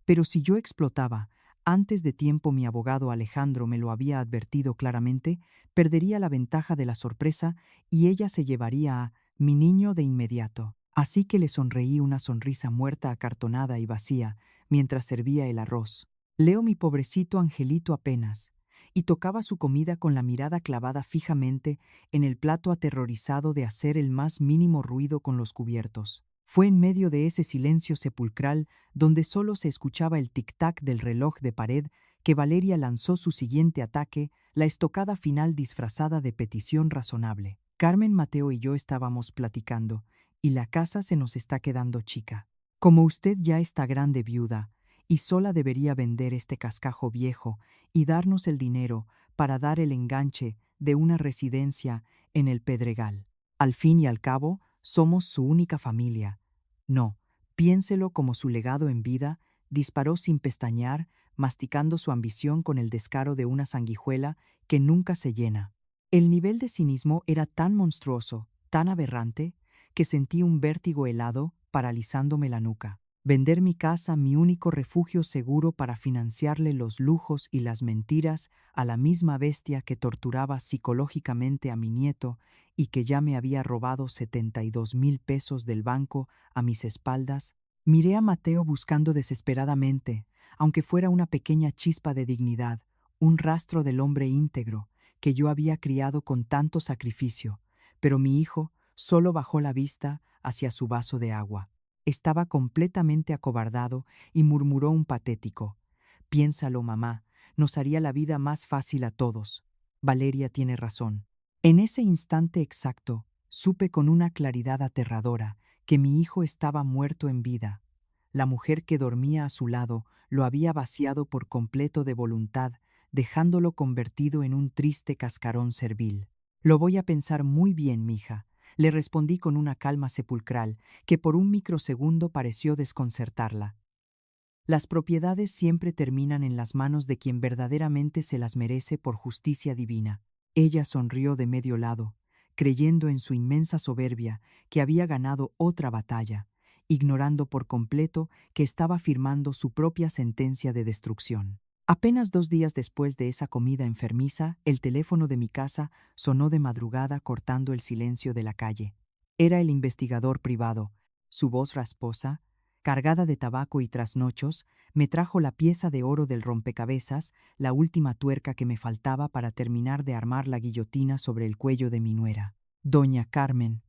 Pero si yo explotaba, antes de tiempo mi abogado Alejandro me lo había advertido claramente, perdería la ventaja de la sorpresa y ella se llevaría a mi niño de inmediato. Así que le sonreí una sonrisa muerta, acartonada y vacía, mientras servía el arroz. Leo, mi pobrecito angelito, apenas, y tocaba su comida con la mirada clavada fijamente en el plato, aterrorizado de hacer el más mínimo ruido con los cubiertos. Fue en medio de ese silencio sepulcral, donde solo se escuchaba el tic-tac del reloj de pared, que Valeria lanzó su siguiente ataque, la estocada final disfrazada de petición razonable. Carmen, Mateo y yo estábamos platicando, y la casa se nos está quedando chica. Como usted ya está grande, viuda, y sola, debería vender este cascajo viejo y darnos el dinero para dar el enganche de una residencia en el Pedregal. Al fin y al cabo, somos su única familia. No, piénselo como su legado en vida, disparó sin pestañear, masticando su ambición con el descaro de una sanguijuela que nunca se llena. El nivel de cinismo era tan monstruoso, tan aberrante, que sentí un vértigo helado paralizándome la nuca. Vender mi casa, mi único refugio seguro para financiarle los lujos y las mentiras a la misma bestia que torturaba psicológicamente a mi nieto y que ya me había robado 72,000 pesos del banco a mis espaldas. Miré a Mateo buscando desesperadamente, aunque fuera una pequeña chispa de dignidad, un rastro del hombre íntegro que yo había criado con tanto sacrificio, pero mi hijo solo bajó la vista hacia su vaso de agua. Estaba completamente acobardado y murmuró un patético: «Piénsalo, mamá, nos haría la vida más fácil a todos. Valeria tiene razón». En ese instante exacto, supe con una claridad aterradora que mi hijo estaba muerto en vida. La mujer que dormía a su lado lo había vaciado por completo de voluntad, dejándolo convertido en un triste cascarón servil. «Lo voy a pensar muy bien, mija», le respondí con una calma sepulcral que por un microsegundo pareció desconcertarla. Las propiedades siempre terminan en las manos de quien verdaderamente se las merece por justicia divina. Ella sonrió de medio lado, creyendo en su inmensa soberbia que había ganado otra batalla, ignorando por completo que estaba firmando su propia sentencia de destrucción. Apenas 2 días después de esa comida enfermiza, el teléfono de mi casa sonó de madrugada, cortando el silencio de la calle. Era el investigador privado. Su voz rasposa, cargada de tabaco y trasnochos, me trajo la pieza de oro del rompecabezas, la última tuerca que me faltaba para terminar de armar la guillotina sobre el cuello de mi nuera. «Doña Carmen»,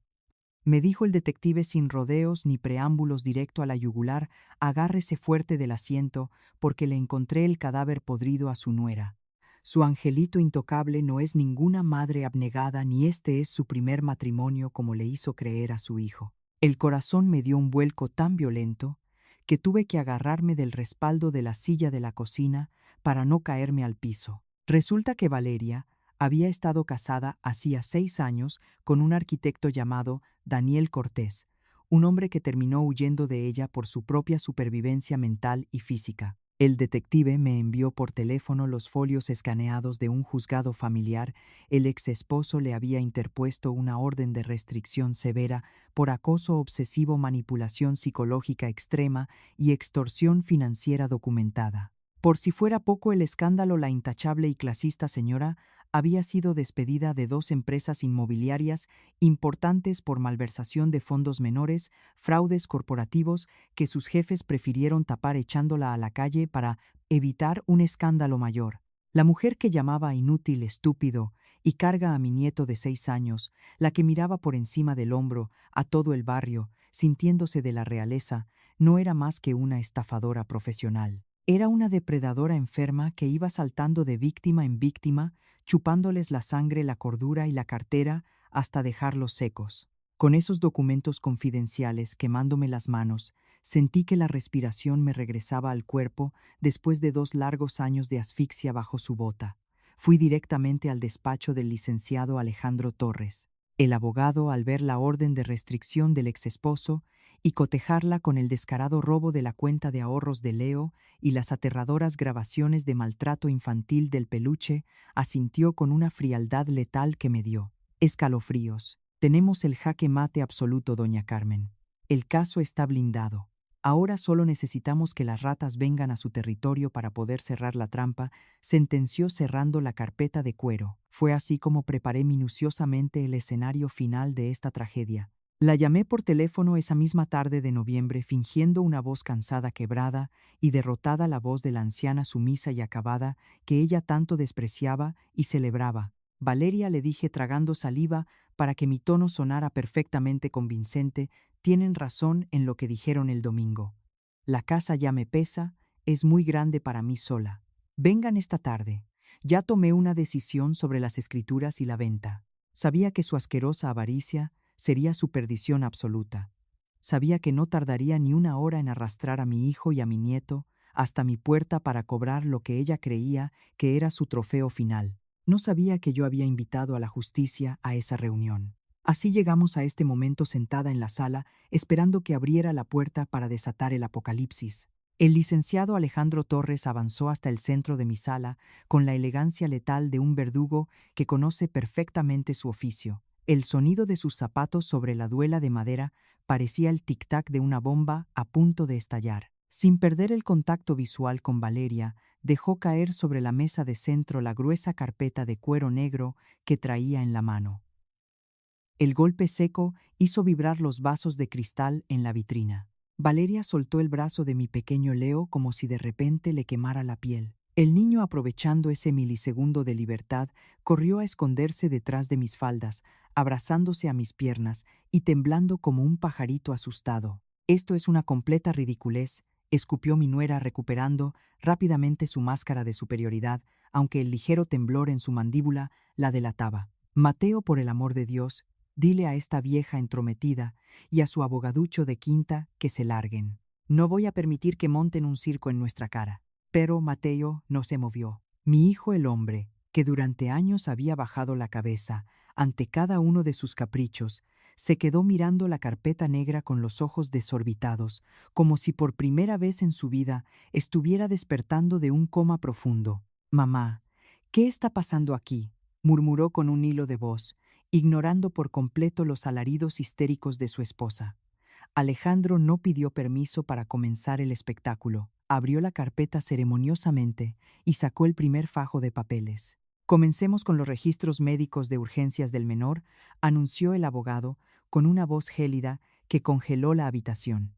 me dijo el detective sin rodeos ni preámbulos, directo a la yugular. Agárrese fuerte del asiento, porque le encontré el cadáver podrido a su nuera. Su angelito intocable no es ninguna madre abnegada, ni este es su primer matrimonio como le hizo creer a su hijo. El corazón me dio un vuelco tan violento que tuve que agarrarme del respaldo de la silla de la cocina para no caerme al piso. Resulta que Valeria había estado casada hacía 6 años con un arquitecto llamado Daniel Cortés, un hombre que terminó huyendo de ella por su propia supervivencia mental y física. El detective me envió por teléfono los folios escaneados de un juzgado familiar. El ex esposo le había interpuesto una orden de restricción severa por acoso obsesivo, manipulación psicológica extrema y extorsión financiera documentada. Por si fuera poco el escándalo, la intachable y clasista señora había sido despedida de 2 empresas inmobiliarias importantes por malversación de fondos menores, fraudes corporativos que sus jefes prefirieron tapar echándola a la calle para evitar un escándalo mayor. La mujer que llamaba inútil, estúpido y carga a mi nieto de 6 años, la que miraba por encima del hombro a todo el barrio, sintiéndose de la realeza, no era más que una estafadora profesional. Era una depredadora enferma que iba saltando de víctima en víctima, chupándoles la sangre, la cordura y la cartera hasta dejarlos secos. Con esos documentos confidenciales quemándome las manos, sentí que la respiración me regresaba al cuerpo después de 2 largos años de asfixia bajo su bota. Fui directamente al despacho del licenciado Alejandro Torres. El abogado, al ver la orden de restricción del exesposo y cotejarla con el descarado robo de la cuenta de ahorros de Leo y las aterradoras grabaciones de maltrato infantil del peluche, asintió con una frialdad letal que me dio escalofríos. Tenemos el jaque mate absoluto, doña Carmen. El caso está blindado. Ahora solo necesitamos que las ratas vengan a su territorio para poder cerrar la trampa, sentenció cerrando la carpeta de cuero. Fue así como preparé minuciosamente el escenario final de esta tragedia. La llamé por teléfono esa misma tarde de noviembre, fingiendo una voz cansada, quebrada y derrotada, la voz de la anciana sumisa y acabada que ella tanto despreciaba y celebraba. Valeria, le dije tragando saliva para que mi tono sonara perfectamente convincente, tienen razón en lo que dijeron el domingo. La casa ya me pesa, es muy grande para mí sola. Vengan esta tarde. Ya tomé una decisión sobre las escrituras y la venta. Sabía que su asquerosa avaricia sería su perdición absoluta. Sabía que no tardaría ni una hora en arrastrar a mi hijo y a mi nieto hasta mi puerta para cobrar lo que ella creía que era su trofeo final. No sabía que yo había invitado a la justicia a esa reunión. Así llegamos a este momento, sentada en la sala, esperando que abriera la puerta para desatar el apocalipsis. El licenciado Alejandro Torres avanzó hasta el centro de mi sala con la elegancia letal de un verdugo que conoce perfectamente su oficio. El sonido de sus zapatos sobre la duela de madera parecía el tic-tac de una bomba a punto de estallar. Sin perder el contacto visual con Valeria, dejó caer sobre la mesa de centro la gruesa carpeta de cuero negro que traía en la mano. El golpe seco hizo vibrar los vasos de cristal en la vitrina. Valeria soltó el brazo de mi pequeño Leo como si de repente le quemara la piel. El niño, aprovechando ese milisegundo de libertad, corrió a esconderse detrás de mis faldas, abrazándose a mis piernas y temblando como un pajarito asustado. Esto es una completa ridiculez, escupió mi nuera, recuperando rápidamente su máscara de superioridad, aunque el ligero temblor en su mandíbula la delataba. Mateo, por el amor de Dios, dile a esta vieja entrometida y a su abogaducho de quinta que se larguen. No voy a permitir que monten un circo en nuestra cara. Pero Mateo no se movió. Mi hijo, el hombre, que durante años había bajado la cabeza ante cada uno de sus caprichos, se quedó mirando la carpeta negra con los ojos desorbitados, como si por primera vez en su vida estuviera despertando de un coma profundo. «Mamá, ¿qué está pasando aquí?», murmuró con un hilo de voz, ignorando por completo los alaridos histéricos de su esposa. Alejandro no pidió permiso para comenzar el espectáculo. Abrió la carpeta ceremoniosamente y sacó el primer fajo de papeles. «Comencemos con los registros médicos de urgencias del menor», anunció el abogado con una voz gélida que congeló la habitación.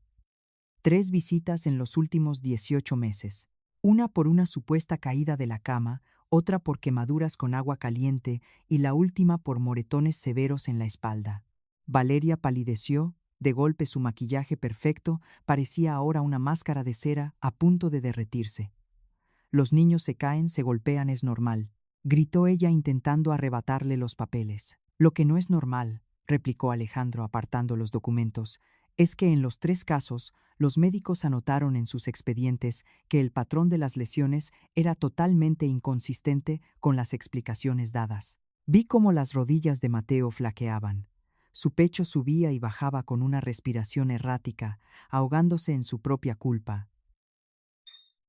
3 visitas en los últimos 18 meses. Una por una supuesta caída de la cama, otra por quemaduras con agua caliente y la última por moretones severos en la espalda. Valeria palideció, de golpe su maquillaje perfecto parecía ahora una máscara de cera a punto de derretirse. Los niños se caen, se golpean, es normal, gritó ella intentando arrebatarle los papeles. Lo que no es normal, replicó Alejandro apartando los documentos, es que en los 3 casos, los médicos anotaron en sus expedientes que el patrón de las lesiones era totalmente inconsistente con las explicaciones dadas. Vi cómo las rodillas de Mateo flaqueaban. Su pecho subía y bajaba con una respiración errática, ahogándose en su propia culpa.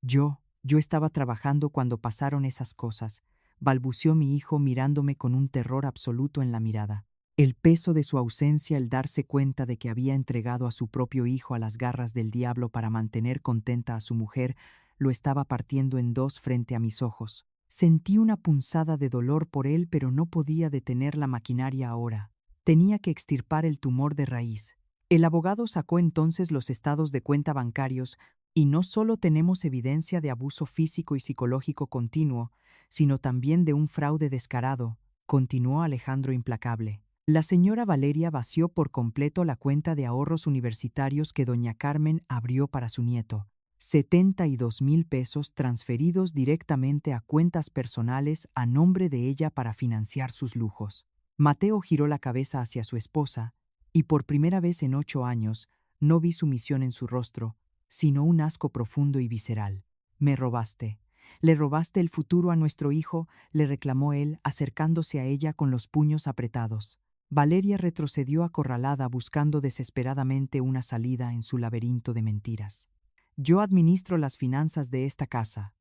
Yo estaba trabajando cuando pasaron esas cosas, balbuceó mi hijo mirándome con un terror absoluto en la mirada. El peso de su ausencia, el darse cuenta de que había entregado a su propio hijo a las garras del diablo para mantener contenta a su mujer, lo estaba partiendo en 2 frente a mis ojos. Sentí una punzada de dolor por él, pero no podía detener la maquinaria ahora. Tenía que extirpar el tumor de raíz. El abogado sacó entonces los estados de cuenta bancarios, y no solo tenemos evidencia de abuso físico y psicológico continuo, sino también de un fraude descarado, continuó Alejandro implacable. La señora Valeria vació por completo la cuenta de ahorros universitarios que doña Carmen abrió para su nieto. 72,000 pesos transferidos directamente a cuentas personales a nombre de ella para financiar sus lujos. Mateo giró la cabeza hacia su esposa, y por primera vez en 8 años, no vi sumisión en su rostro, sino un asco profundo y visceral. Me robaste. Le robaste el futuro a nuestro hijo, le reclamó él, acercándose a ella con los puños apretados. Valeria retrocedió acorralada buscando desesperadamente una salida en su laberinto de mentiras. Yo administro las finanzas de esta casa.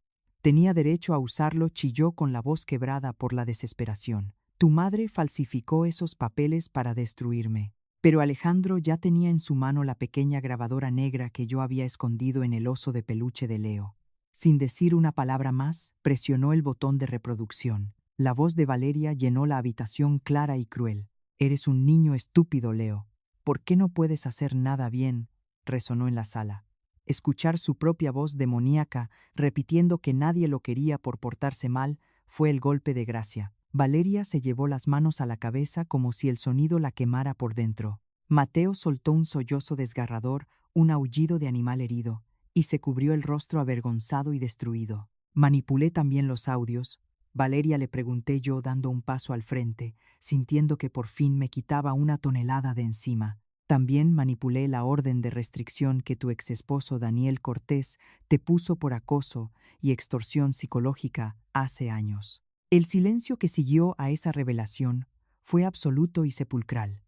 Tenía derecho a usarlo, chilló con la voz quebrada por la desesperación. Tu madre falsificó esos papeles para destruirme. Pero Alejandro ya tenía en su mano la pequeña grabadora negra que yo había escondido en el oso de peluche de Leo. Sin decir una palabra más, presionó el botón de reproducción. La voz de Valeria llenó la habitación clara y cruel. Eres un niño estúpido, Leo. ¿Por qué no puedes hacer nada bien? Resonó en la sala. Escuchar su propia voz demoníaca, repitiendo que nadie lo quería por portarse mal, fue el golpe de gracia. Valeria se llevó las manos a la cabeza como si el sonido la quemara por dentro. Mateo soltó un sollozo desgarrador, un aullido de animal herido, y se cubrió el rostro avergonzado y destruido. Manipulé también los audios. Valeria, le pregunté yo dando un paso al frente, sintiendo que por fin me quitaba una tonelada de encima. También manipulé la orden de restricción que tu exesposo Daniel Cortés te puso por acoso y extorsión psicológica hace años. El silencio que siguió a esa revelación fue absoluto y sepulcral.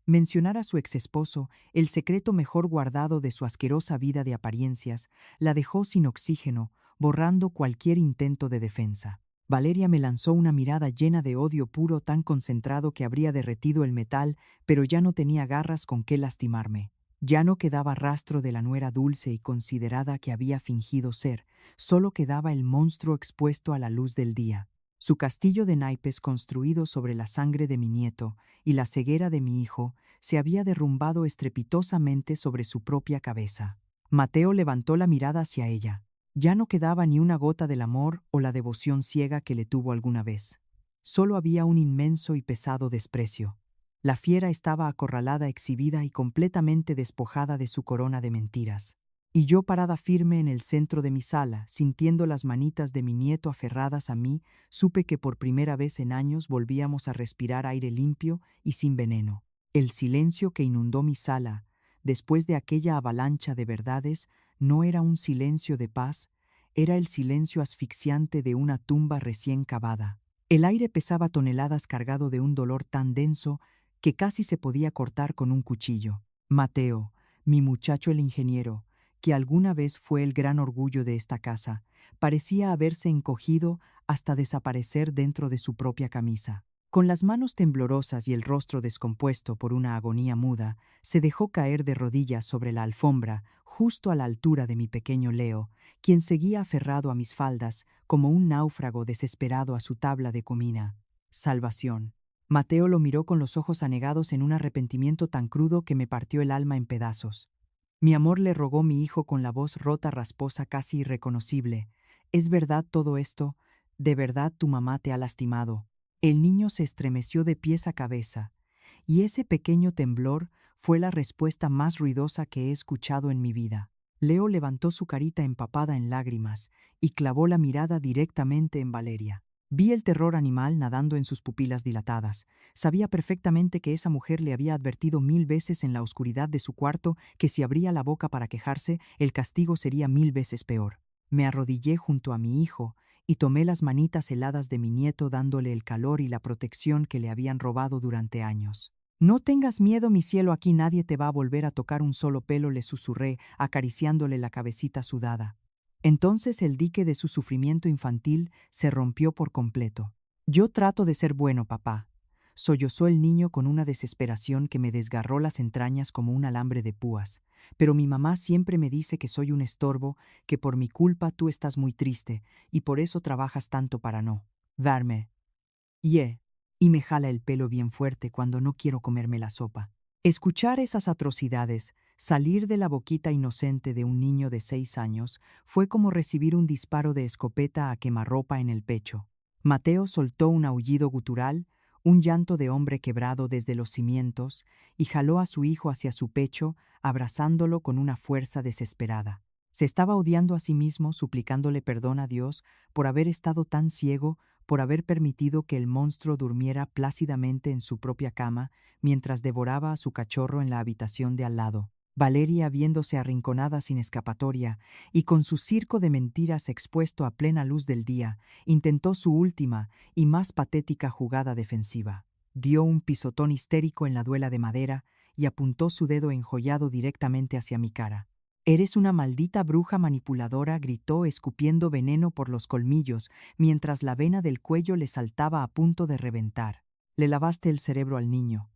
Mencionar a su exesposo, el secreto mejor guardado de su asquerosa vida de apariencias, la dejó sin oxígeno, borrando cualquier intento de defensa. Valeria me lanzó una mirada llena de odio puro tan concentrado que habría derretido el metal, pero ya no tenía garras con qué lastimarme. Ya no quedaba rastro de la nuera dulce y considerada que había fingido ser, solo quedaba el monstruo expuesto a la luz del día. Su castillo de naipes construido sobre la sangre de mi nieto y la ceguera de mi hijo se había derrumbado estrepitosamente sobre su propia cabeza. Mateo levantó la mirada hacia ella. Ya no quedaba ni una gota del amor o la devoción ciega que le tuvo alguna vez. Solo había un inmenso y pesado desprecio. La fiera estaba acorralada, exhibida y completamente despojada de su corona de mentiras. Y yo parada firme en el centro de mi sala, sintiendo las manitas de mi nieto aferradas a mí, supe que por primera vez en años volvíamos a respirar aire limpio y sin veneno. El silencio que inundó mi sala, después de aquella avalancha de verdades, no era un silencio de paz, era el silencio asfixiante de una tumba recién cavada. El aire pesaba toneladas cargado de un dolor tan denso que casi se podía cortar con un cuchillo. Mateo, mi muchacho el ingeniero, que alguna vez fue el gran orgullo de esta casa, parecía haberse encogido hasta desaparecer dentro de su propia camisa. Con las manos temblorosas y el rostro descompuesto por una agonía muda, se dejó caer de rodillas sobre la alfombra, justo a la altura de mi pequeño Leo, quien seguía aferrado a mis faldas, como un náufrago desesperado a su tabla de comina. Salvación. Mateo lo miró con los ojos anegados en un arrepentimiento tan crudo que me partió el alma en pedazos. Mi amor, le rogó mi hijo con la voz rota, rasposa, casi irreconocible. ¿Es verdad todo esto? ¿De verdad tu mamá te ha lastimado? El niño se estremeció de pies a cabeza, y ese pequeño temblor fue la respuesta más ruidosa que he escuchado en mi vida. Leo levantó su carita empapada en lágrimas y clavó la mirada directamente en Valeria. Vi el terror animal nadando en sus pupilas dilatadas. Sabía perfectamente que esa mujer le había advertido 1000 veces en la oscuridad de su cuarto que si abría la boca para quejarse, el castigo sería 1000 veces peor. Me arrodillé junto a mi hijo y tomé las manitas heladas de mi nieto dándole el calor y la protección que le habían robado durante años. No tengas miedo, mi cielo, aquí nadie te va a volver a tocar un solo pelo, le susurré, acariciándole la cabecita sudada. Entonces el dique de su sufrimiento infantil se rompió por completo. Yo trato de ser bueno, papá. Sollozó el niño con una desesperación que me desgarró las entrañas como un alambre de púas. Pero mi mamá siempre me dice que soy un estorbo, que por mi culpa tú estás muy triste, y por eso trabajas tanto para no darme. Y me jala el pelo bien fuerte cuando no quiero comerme la sopa. Escuchar esas atrocidades, salir de la boquita inocente de un niño de 6 años, fue como recibir un disparo de escopeta a quemarropa en el pecho. Mateo soltó un aullido gutural, un llanto de hombre quebrado desde los cimientos, y jaló a su hijo hacia su pecho, abrazándolo con una fuerza desesperada. Se estaba odiando a sí mismo, suplicándole perdón a Dios por haber estado tan ciego, por haber permitido que el monstruo durmiera plácidamente en su propia cama mientras devoraba a su cachorro en la habitación de al lado. Valeria, viéndose arrinconada sin escapatoria y con su circo de mentiras expuesto a plena luz del día, intentó su última y más patética jugada defensiva. Dio un pisotón histérico en la duela de madera y apuntó su dedo enjollado directamente hacia mi cara. «Eres una maldita bruja manipuladora», gritó escupiendo veneno por los colmillos, mientras la vena del cuello le saltaba a punto de reventar. «Le lavaste el cerebro al niño.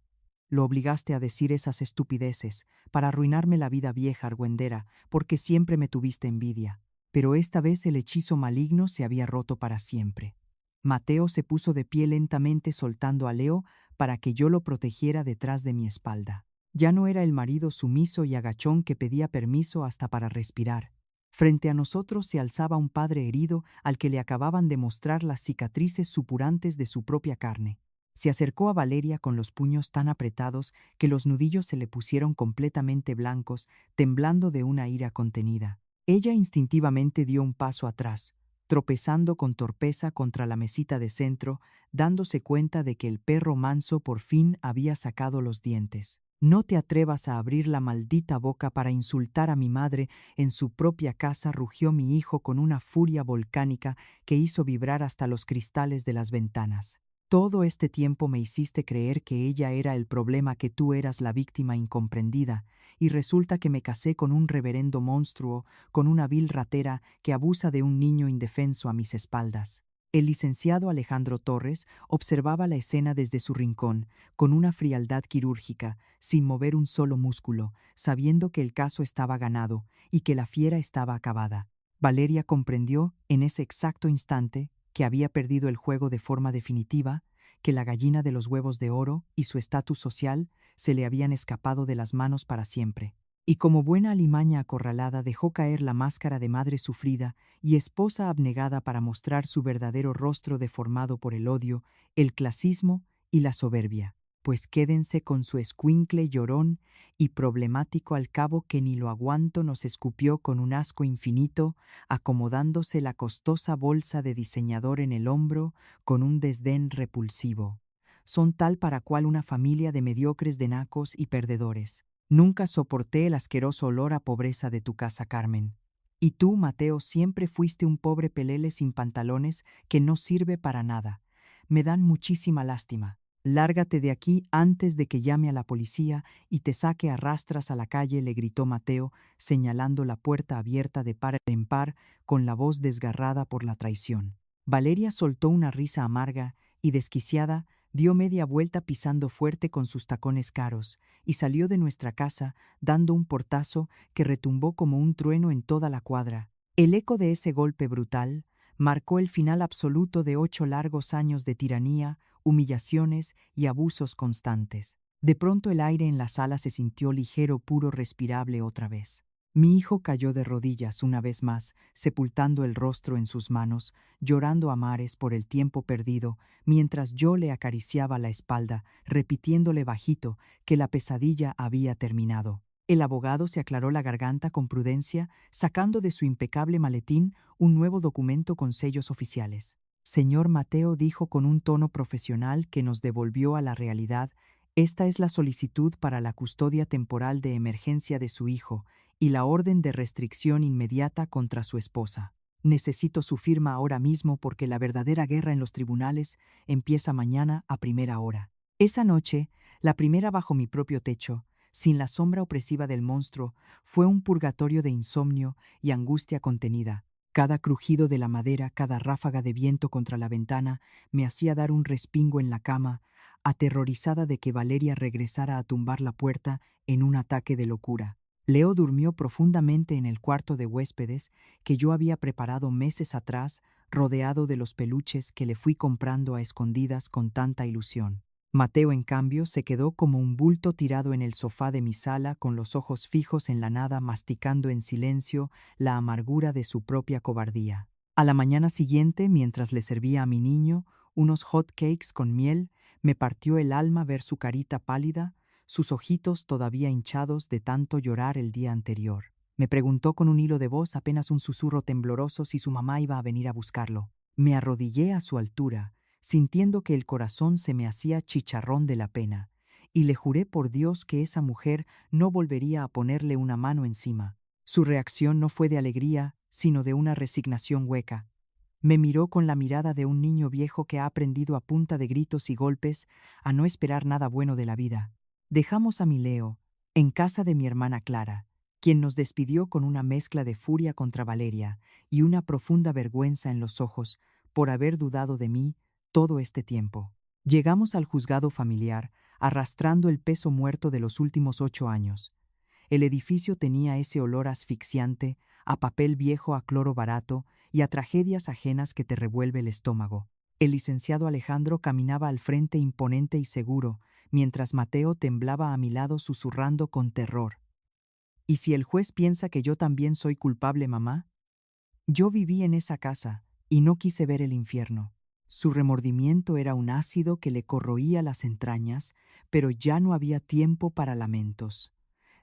Lo obligaste a decir esas estupideces, para arruinarme la vida, vieja argüendera, porque siempre me tuviste envidia». Pero esta vez el hechizo maligno se había roto para siempre. Mateo se puso de pie lentamente, soltando a Leo para que yo lo protegiera detrás de mi espalda. Ya no era el marido sumiso y agachón que pedía permiso hasta para respirar. Frente a nosotros se alzaba un padre herido al que le acababan de mostrar las cicatrices supurantes de su propia carne. Se acercó a Valeria con los puños tan apretados que los nudillos se le pusieron completamente blancos, temblando de una ira contenida. Ella instintivamente dio un paso atrás, tropezando con torpeza contra la mesita de centro, dándose cuenta de que el perro manso por fin había sacado los dientes. «No te atrevas a abrir la maldita boca para insultar a mi madre en su propia casa», rugió mi hijo con una furia volcánica que hizo vibrar hasta los cristales de las ventanas. «Todo este tiempo me hiciste creer que ella era el problema, que tú eras la víctima incomprendida, y resulta que me casé con un reverendo monstruo, con una vil ratera que abusa de un niño indefenso a mis espaldas». El licenciado Alejandro Torres observaba la escena desde su rincón, con una frialdad quirúrgica, sin mover un solo músculo, sabiendo que el caso estaba ganado y que la fiera estaba acabada. Valeria comprendió, en ese exacto instante, que había perdido el juego de forma definitiva, que la gallina de los huevos de oro y su estatus social se le habían escapado de las manos para siempre. Y como buena alimaña acorralada dejó caer la máscara de madre sufrida y esposa abnegada para mostrar su verdadero rostro deformado por el odio, el clasismo y la soberbia. «Pues quédense con su escuincle llorón y problemático al cabo que ni lo aguanto», nos escupió con un asco infinito, acomodándose la costosa bolsa de diseñador en el hombro con un desdén repulsivo. «Son tal para cual una familia de mediocres, de nacos y perdedores. Nunca soporté el asqueroso olor a pobreza de tu casa, Carmen. Y tú, Mateo, siempre fuiste un pobre pelele sin pantalones que no sirve para nada. Me dan muchísima lástima. Lárgate de aquí antes de que llame a la policía y te saque a rastras a la calle», le gritó Mateo, señalando la puerta abierta de par en par con la voz desgarrada por la traición. Valeria soltó una risa amarga y desquiciada, dio media vuelta pisando fuerte con sus tacones caros y salió de nuestra casa dando un portazo que retumbó como un trueno en toda la cuadra. El eco de ese golpe brutal marcó el final absoluto de 8 largos años de tiranía, humillaciones y abusos constantes. De pronto el aire en la sala se sintió ligero, puro, respirable otra vez. Mi hijo cayó de rodillas una vez más, sepultando el rostro en sus manos, llorando a mares por el tiempo perdido, mientras yo le acariciaba la espalda, repitiéndole bajito que la pesadilla había terminado. El abogado se aclaró la garganta con prudencia, sacando de su impecable maletín un nuevo documento con sellos oficiales. Señor Mateo, dijo con un tono profesional que nos devolvió a la realidad, esta es la solicitud para la custodia temporal de emergencia de su hijo y la orden de restricción inmediata contra su esposa. Necesito su firma ahora mismo porque la verdadera guerra en los tribunales empieza mañana a primera hora. Esa noche, la primera bajo mi propio techo, sin la sombra opresiva del monstruo, fue un purgatorio de insomnio y angustia contenida. Cada crujido de la madera, cada ráfaga de viento contra la ventana me hacía dar un respingo en la cama, aterrorizada de que Valeria regresara a tumbar la puerta en un ataque de locura. Leo durmió profundamente en el cuarto de huéspedes que yo había preparado meses atrás, rodeado de los peluches que le fui comprando a escondidas con tanta ilusión. Mateo, en cambio, se quedó como un bulto tirado en el sofá de mi sala con los ojos fijos en la nada, masticando en silencio la amargura de su propia cobardía. A la mañana siguiente, mientras le servía a mi niño unos hot cakes con miel, me partió el alma ver su carita pálida, sus ojitos todavía hinchados de tanto llorar el día anterior. Me preguntó con un hilo de voz, apenas un susurro tembloroso, si su mamá iba a venir a buscarlo. Me arrodillé a su altura, sintiendo que el corazón se me hacía chicharrón de la pena, y le juré por Dios que esa mujer no volvería a ponerle una mano encima. Su reacción no fue de alegría, sino de una resignación hueca. Me miró con la mirada de un niño viejo que ha aprendido a punta de gritos y golpes a no esperar nada bueno de la vida. Dejamos a mi Leo en casa de mi hermana Clara, quien nos despidió con una mezcla de furia contra Valeria y una profunda vergüenza en los ojos por haber dudado de mí todo este tiempo. Llegamos al juzgado familiar, arrastrando el peso muerto de los últimos 8 años. El edificio tenía ese olor asfixiante, a papel viejo, a cloro barato y a tragedias ajenas que te revuelve el estómago. El licenciado Alejandro caminaba al frente imponente y seguro, mientras Mateo temblaba a mi lado susurrando con terror. ¿Y si el juez piensa que yo también soy culpable, mamá? Yo viví en esa casa y no quise ver el infierno. Su remordimiento era un ácido que le corroía las entrañas, pero ya no había tiempo para lamentos.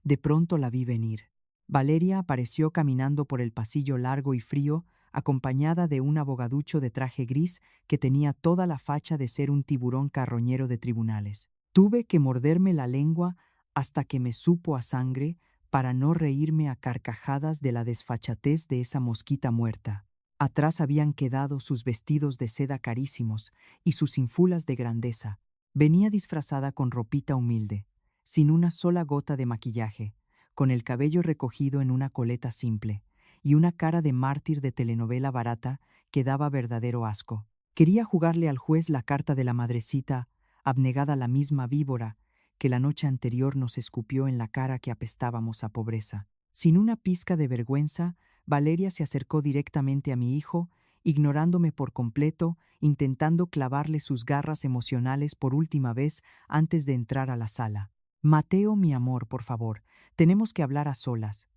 De pronto la vi venir. Valeria apareció caminando por el pasillo largo y frío, acompañada de un abogaducho de traje gris que tenía toda la facha de ser un tiburón carroñero de tribunales. Tuve que morderme la lengua hasta que me supo a sangre para no reírme a carcajadas de la desfachatez de esa mosquita muerta. Atrás habían quedado sus vestidos de seda carísimos y sus infulas de grandeza. Venía disfrazada con ropita humilde, sin una sola gota de maquillaje, con el cabello recogido en una coleta simple, y una cara de mártir de telenovela barata que daba verdadero asco. Quería jugarle al juez la carta de la madrecita, abnegada la misma víbora que la noche anterior nos escupió en la cara que apestábamos a pobreza. Sin una pizca de vergüenza, Valeria se acercó directamente a mi hijo, ignorándome por completo, intentando clavarle sus garras emocionales por última vez antes de entrar a la sala. Mateo, mi amor, por favor, tenemos que hablar a solas.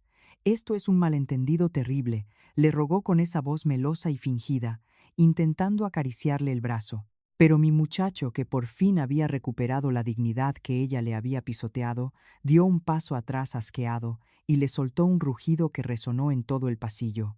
Esto es un malentendido terrible, le rogó con esa voz melosa y fingida, intentando acariciarle el brazo. Pero mi muchacho, que por fin había recuperado la dignidad que ella le había pisoteado, dio un paso atrás asqueado y le soltó un rugido que resonó en todo el pasillo.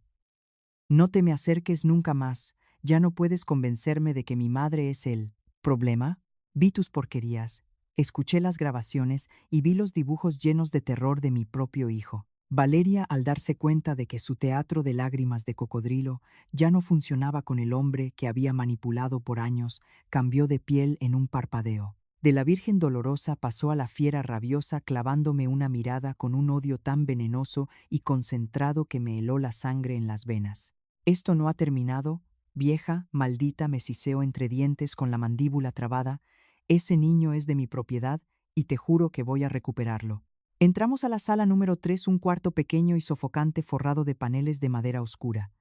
No te me acerques nunca más, ya no puedes convencerme de que mi madre es el problema. Vi tus porquerías, escuché las grabaciones y vi los dibujos llenos de terror de mi propio hijo. Valeria, al darse cuenta de que su teatro de lágrimas de cocodrilo ya no funcionaba con el hombre que había manipulado por años, cambió de piel en un parpadeo. De la Virgen dolorosa pasó a la fiera rabiosa, clavándome una mirada con un odio tan venenoso y concentrado que me heló la sangre en las venas. «Esto no ha terminado, vieja, maldita», me siseó entre dientes con la mandíbula trabada. «Ese niño es de mi propiedad y te juro que voy a recuperarlo». Entramos a la sala número 3, un cuarto pequeño y sofocante forrado de paneles de madera oscura.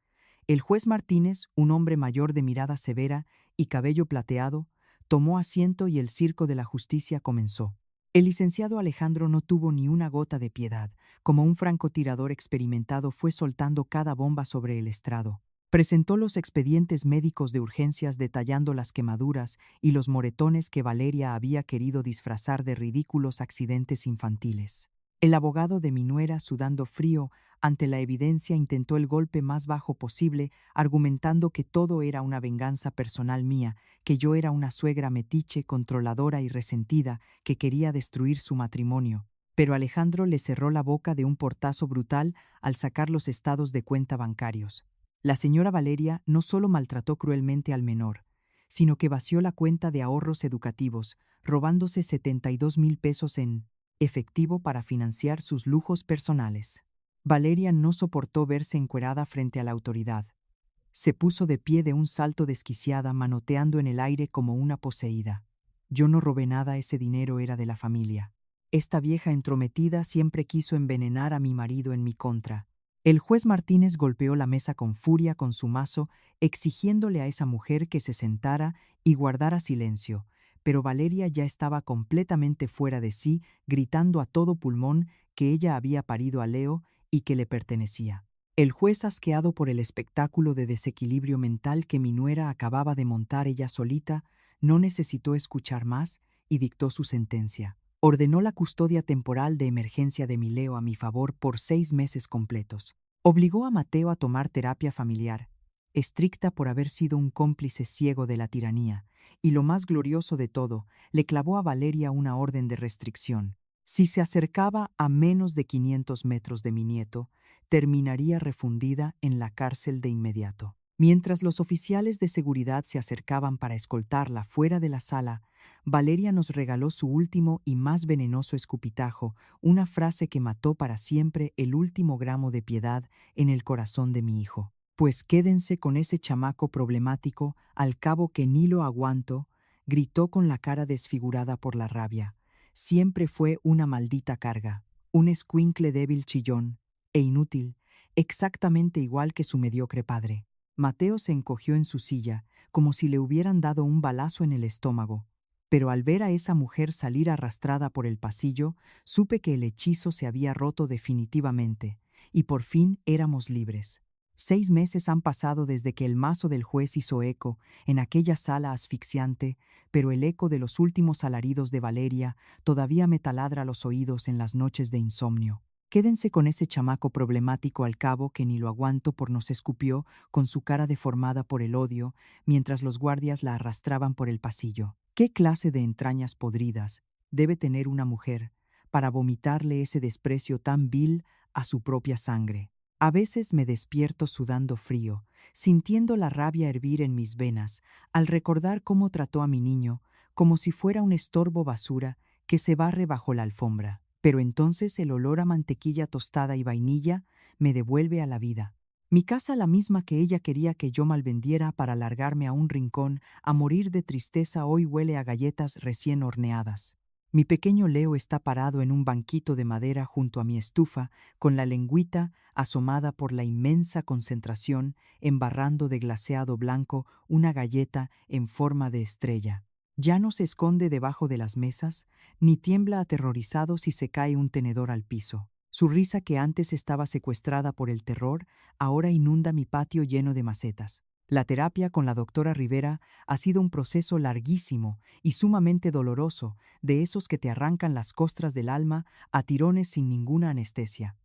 El juez Martínez, un hombre mayor de mirada severa y cabello plateado, tomó asiento y el circo de la justicia comenzó. El licenciado Alejandro no tuvo ni una gota de piedad. Como un francotirador experimentado fue soltando cada bomba sobre el estrado. Presentó los expedientes médicos de urgencias detallando las quemaduras y los moretones que Valeria había querido disfrazar de ridículos accidentes infantiles. El abogado de mi nuera, sudando frío ante la evidencia, intentó el golpe más bajo posible, argumentando que todo era una venganza personal mía, que yo era una suegra metiche, controladora y resentida, que quería destruir su matrimonio. Pero Alejandro le cerró la boca de un portazo brutal al sacar los estados de cuenta bancarios. La señora Valeria no solo maltrató cruelmente al menor, sino que vació la cuenta de ahorros educativos, robándose 72,000 pesos en efectivo para financiar sus lujos personales. Valeria no soportó verse encuerada frente a la autoridad. Se puso de pie de un salto desquiciada, manoteando en el aire como una poseída. Yo no robé nada, ese dinero era de la familia. Esta vieja entrometida siempre quiso envenenar a mi marido en mi contra. El juez Martínez golpeó la mesa con furia con su mazo, exigiéndole a esa mujer que se sentara y guardara silencio, pero Valeria ya estaba completamente fuera de sí, gritando a todo pulmón que ella había parido a Leo y que le pertenecía. El juez, asqueado por el espectáculo de desequilibrio mental que mi nuera acababa de montar ella solita, no necesitó escuchar más y dictó su sentencia. Ordenó la custodia temporal de emergencia de mi Leo a mi favor por 6 meses completos. Obligó a Mateo a tomar terapia familiar, estricta por haber sido un cómplice ciego de la tiranía, y lo más glorioso de todo, le clavó a Valeria una orden de restricción. Si se acercaba a menos de 500 metros de mi nieto, terminaría refundida en la cárcel de inmediato. Mientras los oficiales de seguridad se acercaban para escoltarla fuera de la sala, Valeria nos regaló su último y más venenoso escupitajo, una frase que mató para siempre el último gramo de piedad en el corazón de mi hijo. Pues quédense con ese chamaco problemático, al cabo que ni lo aguanto, gritó con la cara desfigurada por la rabia. Siempre fue una maldita carga, un escuincle débil, chillón e inútil, exactamente igual que su mediocre padre. Mateo se encogió en su silla, como si le hubieran dado un balazo en el estómago, pero al ver a esa mujer salir arrastrada por el pasillo, supe que el hechizo se había roto definitivamente, y por fin éramos libres. 6 meses han pasado desde que el mazo del juez hizo eco en aquella sala asfixiante, pero el eco de los últimos alaridos de Valeria todavía me taladra los oídos en las noches de insomnio. Quédense con ese chamaco problemático, al cabo que ni lo aguanto, por nos escupió con su cara deformada por el odio mientras los guardias la arrastraban por el pasillo. ¿Qué clase de entrañas podridas debe tener una mujer para vomitarle ese desprecio tan vil a su propia sangre? A veces me despierto sudando frío, sintiendo la rabia hervir en mis venas, al recordar cómo trató a mi niño, como si fuera un estorbo basura que se barre bajo la alfombra. Pero entonces el olor a mantequilla tostada y vainilla me devuelve a la vida. Mi casa, la misma que ella quería que yo malvendiera para largarme a un rincón a morir de tristeza, hoy huele a galletas recién horneadas. Mi pequeño Leo está parado en un banquito de madera junto a mi estufa, con la lengüita asomada por la inmensa concentración, embarrando de glaseado blanco una galleta en forma de estrella. Ya no se esconde debajo de las mesas, ni tiembla aterrorizado si se cae un tenedor al piso. Su risa, que antes estaba secuestrada por el terror, ahora inunda mi patio lleno de macetas. La terapia con la doctora Rivera ha sido un proceso larguísimo y sumamente doloroso, de esos que te arrancan las costras del alma a tirones sin ninguna anestesia.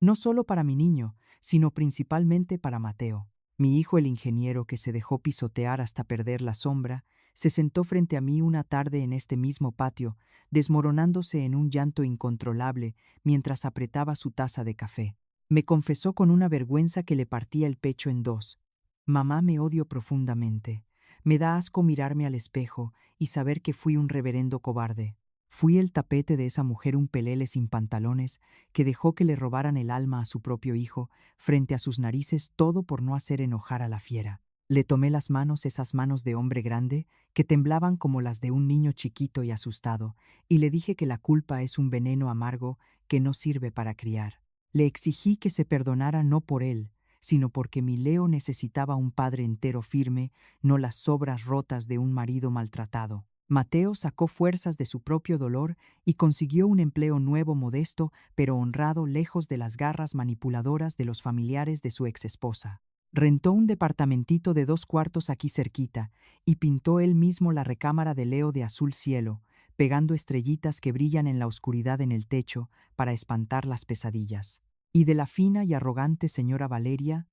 No solo para mi niño, sino principalmente para Mateo. Mi hijo, el ingeniero que se dejó pisotear hasta perder la sombra, se sentó frente a mí una tarde en este mismo patio, desmoronándose en un llanto incontrolable mientras apretaba su taza de café. Me confesó con una vergüenza que le partía el pecho en dos: mamá, me odio profundamente. Me da asco mirarme al espejo y saber que fui un reverendo cobarde. Fui el tapete de esa mujer, un pelele sin pantalones, que dejó que le robaran el alma a su propio hijo frente a sus narices, todo por no hacer enojar a la fiera. Le tomé las manos, esas manos de hombre grande, que temblaban como las de un niño chiquito y asustado, y le dije que la culpa es un veneno amargo que no sirve para criar. Le exigí que se perdonara, no por él, sino porque mi Leo necesitaba un padre entero firme, no las sobras rotas de un marido maltratado. Mateo sacó fuerzas de su propio dolor y consiguió un empleo nuevo modesto, pero honrado lejos de las garras manipuladoras de los familiares de su exesposa. Rentó un departamentito de 2 cuartos aquí cerquita y pintó él mismo la recámara de Leo de azul cielo, pegando estrellitas que brillan en la oscuridad en el techo para espantar las pesadillas. Y de la fina y arrogante señora Valeria,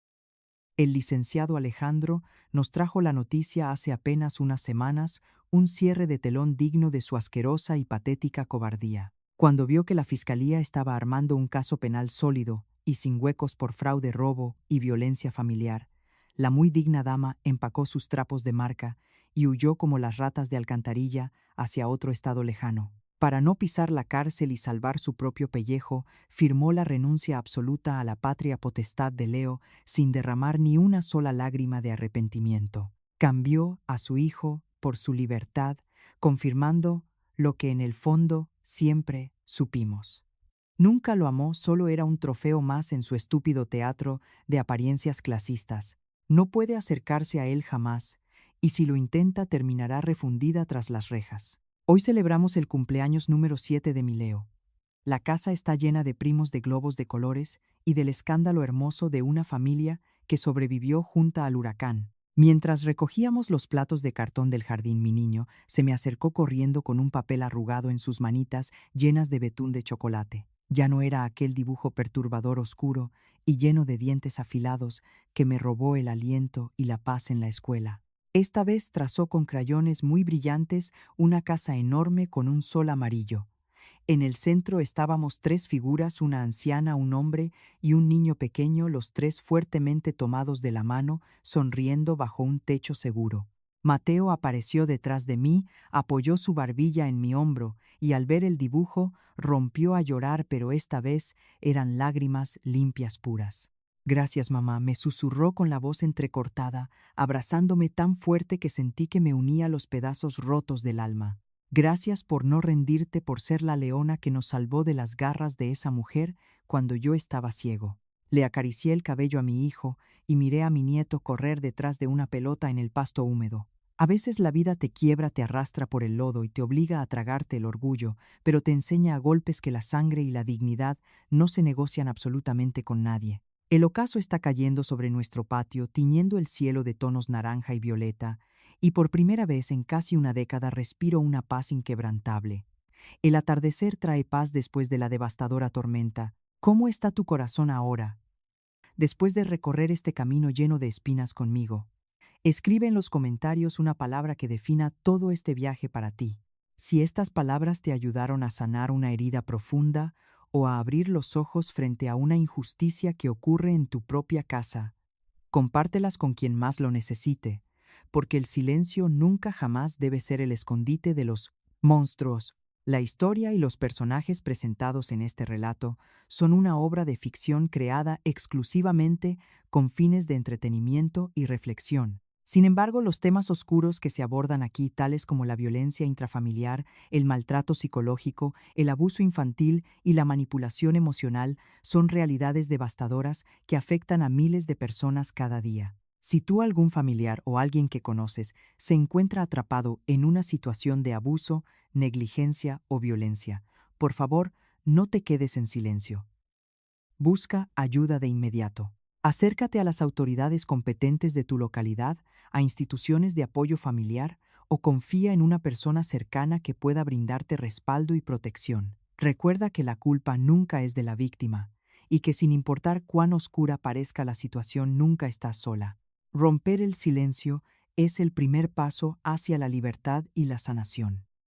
el licenciado Alejandro nos trajo la noticia hace apenas unas semanas, un cierre de telón digno de su asquerosa y patética cobardía. Cuando vio que la fiscalía estaba armando un caso penal sólido y sin huecos por fraude, robo y violencia familiar, la muy digna dama empacó sus trapos de marca y huyó como las ratas de alcantarilla hacia otro estado lejano. Para no pisar la cárcel y salvar su propio pellejo, firmó la renuncia absoluta a la patria potestad de Leo sin derramar ni una sola lágrima de arrepentimiento. Cambió a su hijo por su libertad, confirmando lo que en el fondo siempre supimos. Nunca lo amó, solo era un trofeo más en su estúpido teatro de apariencias clasistas. No puede acercarse a él jamás, y si lo intenta terminará refundida tras las rejas. Hoy celebramos el cumpleaños número 7 de mi Leo. La casa está llena de primos de globos de colores y del escándalo hermoso de una familia que sobrevivió junta al huracán. Mientras recogíamos los platos de cartón del jardín, mi niño se me acercó corriendo con un papel arrugado en sus manitas llenas de betún de chocolate. Ya no era aquel dibujo perturbador oscuro y lleno de dientes afilados que me robó el aliento y la paz en la escuela. Esta vez trazó con crayones muy brillantes una casa enorme con un sol amarillo. En el centro estábamos 3 figuras, una anciana, un hombre y un niño pequeño, los tres fuertemente tomados de la mano, sonriendo bajo un techo seguro. Mateo apareció detrás de mí, apoyó su barbilla en mi hombro y al ver el dibujo rompió a llorar, pero esta vez eran lágrimas limpias puras. Gracias, mamá, me susurró con la voz entrecortada, abrazándome tan fuerte que sentí que me unía los pedazos rotos del alma. Gracias por no rendirte, por ser la leona que nos salvó de las garras de esa mujer cuando yo estaba ciego. Le acaricié el cabello a mi hijo y miré a mi nieto correr detrás de una pelota en el pasto húmedo. A veces la vida te quiebra, te arrastra por el lodo y te obliga a tragarte el orgullo, pero te enseña a golpes que la sangre y la dignidad no se negocian absolutamente con nadie. El ocaso está cayendo sobre nuestro patio, tiñendo el cielo de tonos naranja y violeta, y por primera vez en casi una década respiro una paz inquebrantable. El atardecer trae paz después de la devastadora tormenta. ¿Cómo está tu corazón ahora, después de recorrer este camino lleno de espinas conmigo? Escribe en los comentarios una palabra que defina todo este viaje para ti. Si estas palabras te ayudaron a sanar una herida profunda o a abrir los ojos frente a una injusticia que ocurre en tu propia casa, compártelas con quien más lo necesite, porque el silencio nunca jamás debe ser el escondite de los monstruos. La historia y los personajes presentados en este relato son una obra de ficción creada exclusivamente con fines de entretenimiento y reflexión. Sin embargo, los temas oscuros que se abordan aquí, tales como la violencia intrafamiliar, el maltrato psicológico, el abuso infantil y la manipulación emocional, son realidades devastadoras que afectan a miles de personas cada día. Si tú, algún familiar o alguien que conoces se encuentra atrapado en una situación de abuso, negligencia o violencia, por favor, no te quedes en silencio. Busca ayuda de inmediato. Acércate a las autoridades competentes de tu localidad, a instituciones de apoyo familiar o confía en una persona cercana que pueda brindarte respaldo y protección. Recuerda que la culpa nunca es de la víctima y que sin importar cuán oscura parezca la situación, nunca estás sola. Romper el silencio es el primer paso hacia la libertad y la sanación.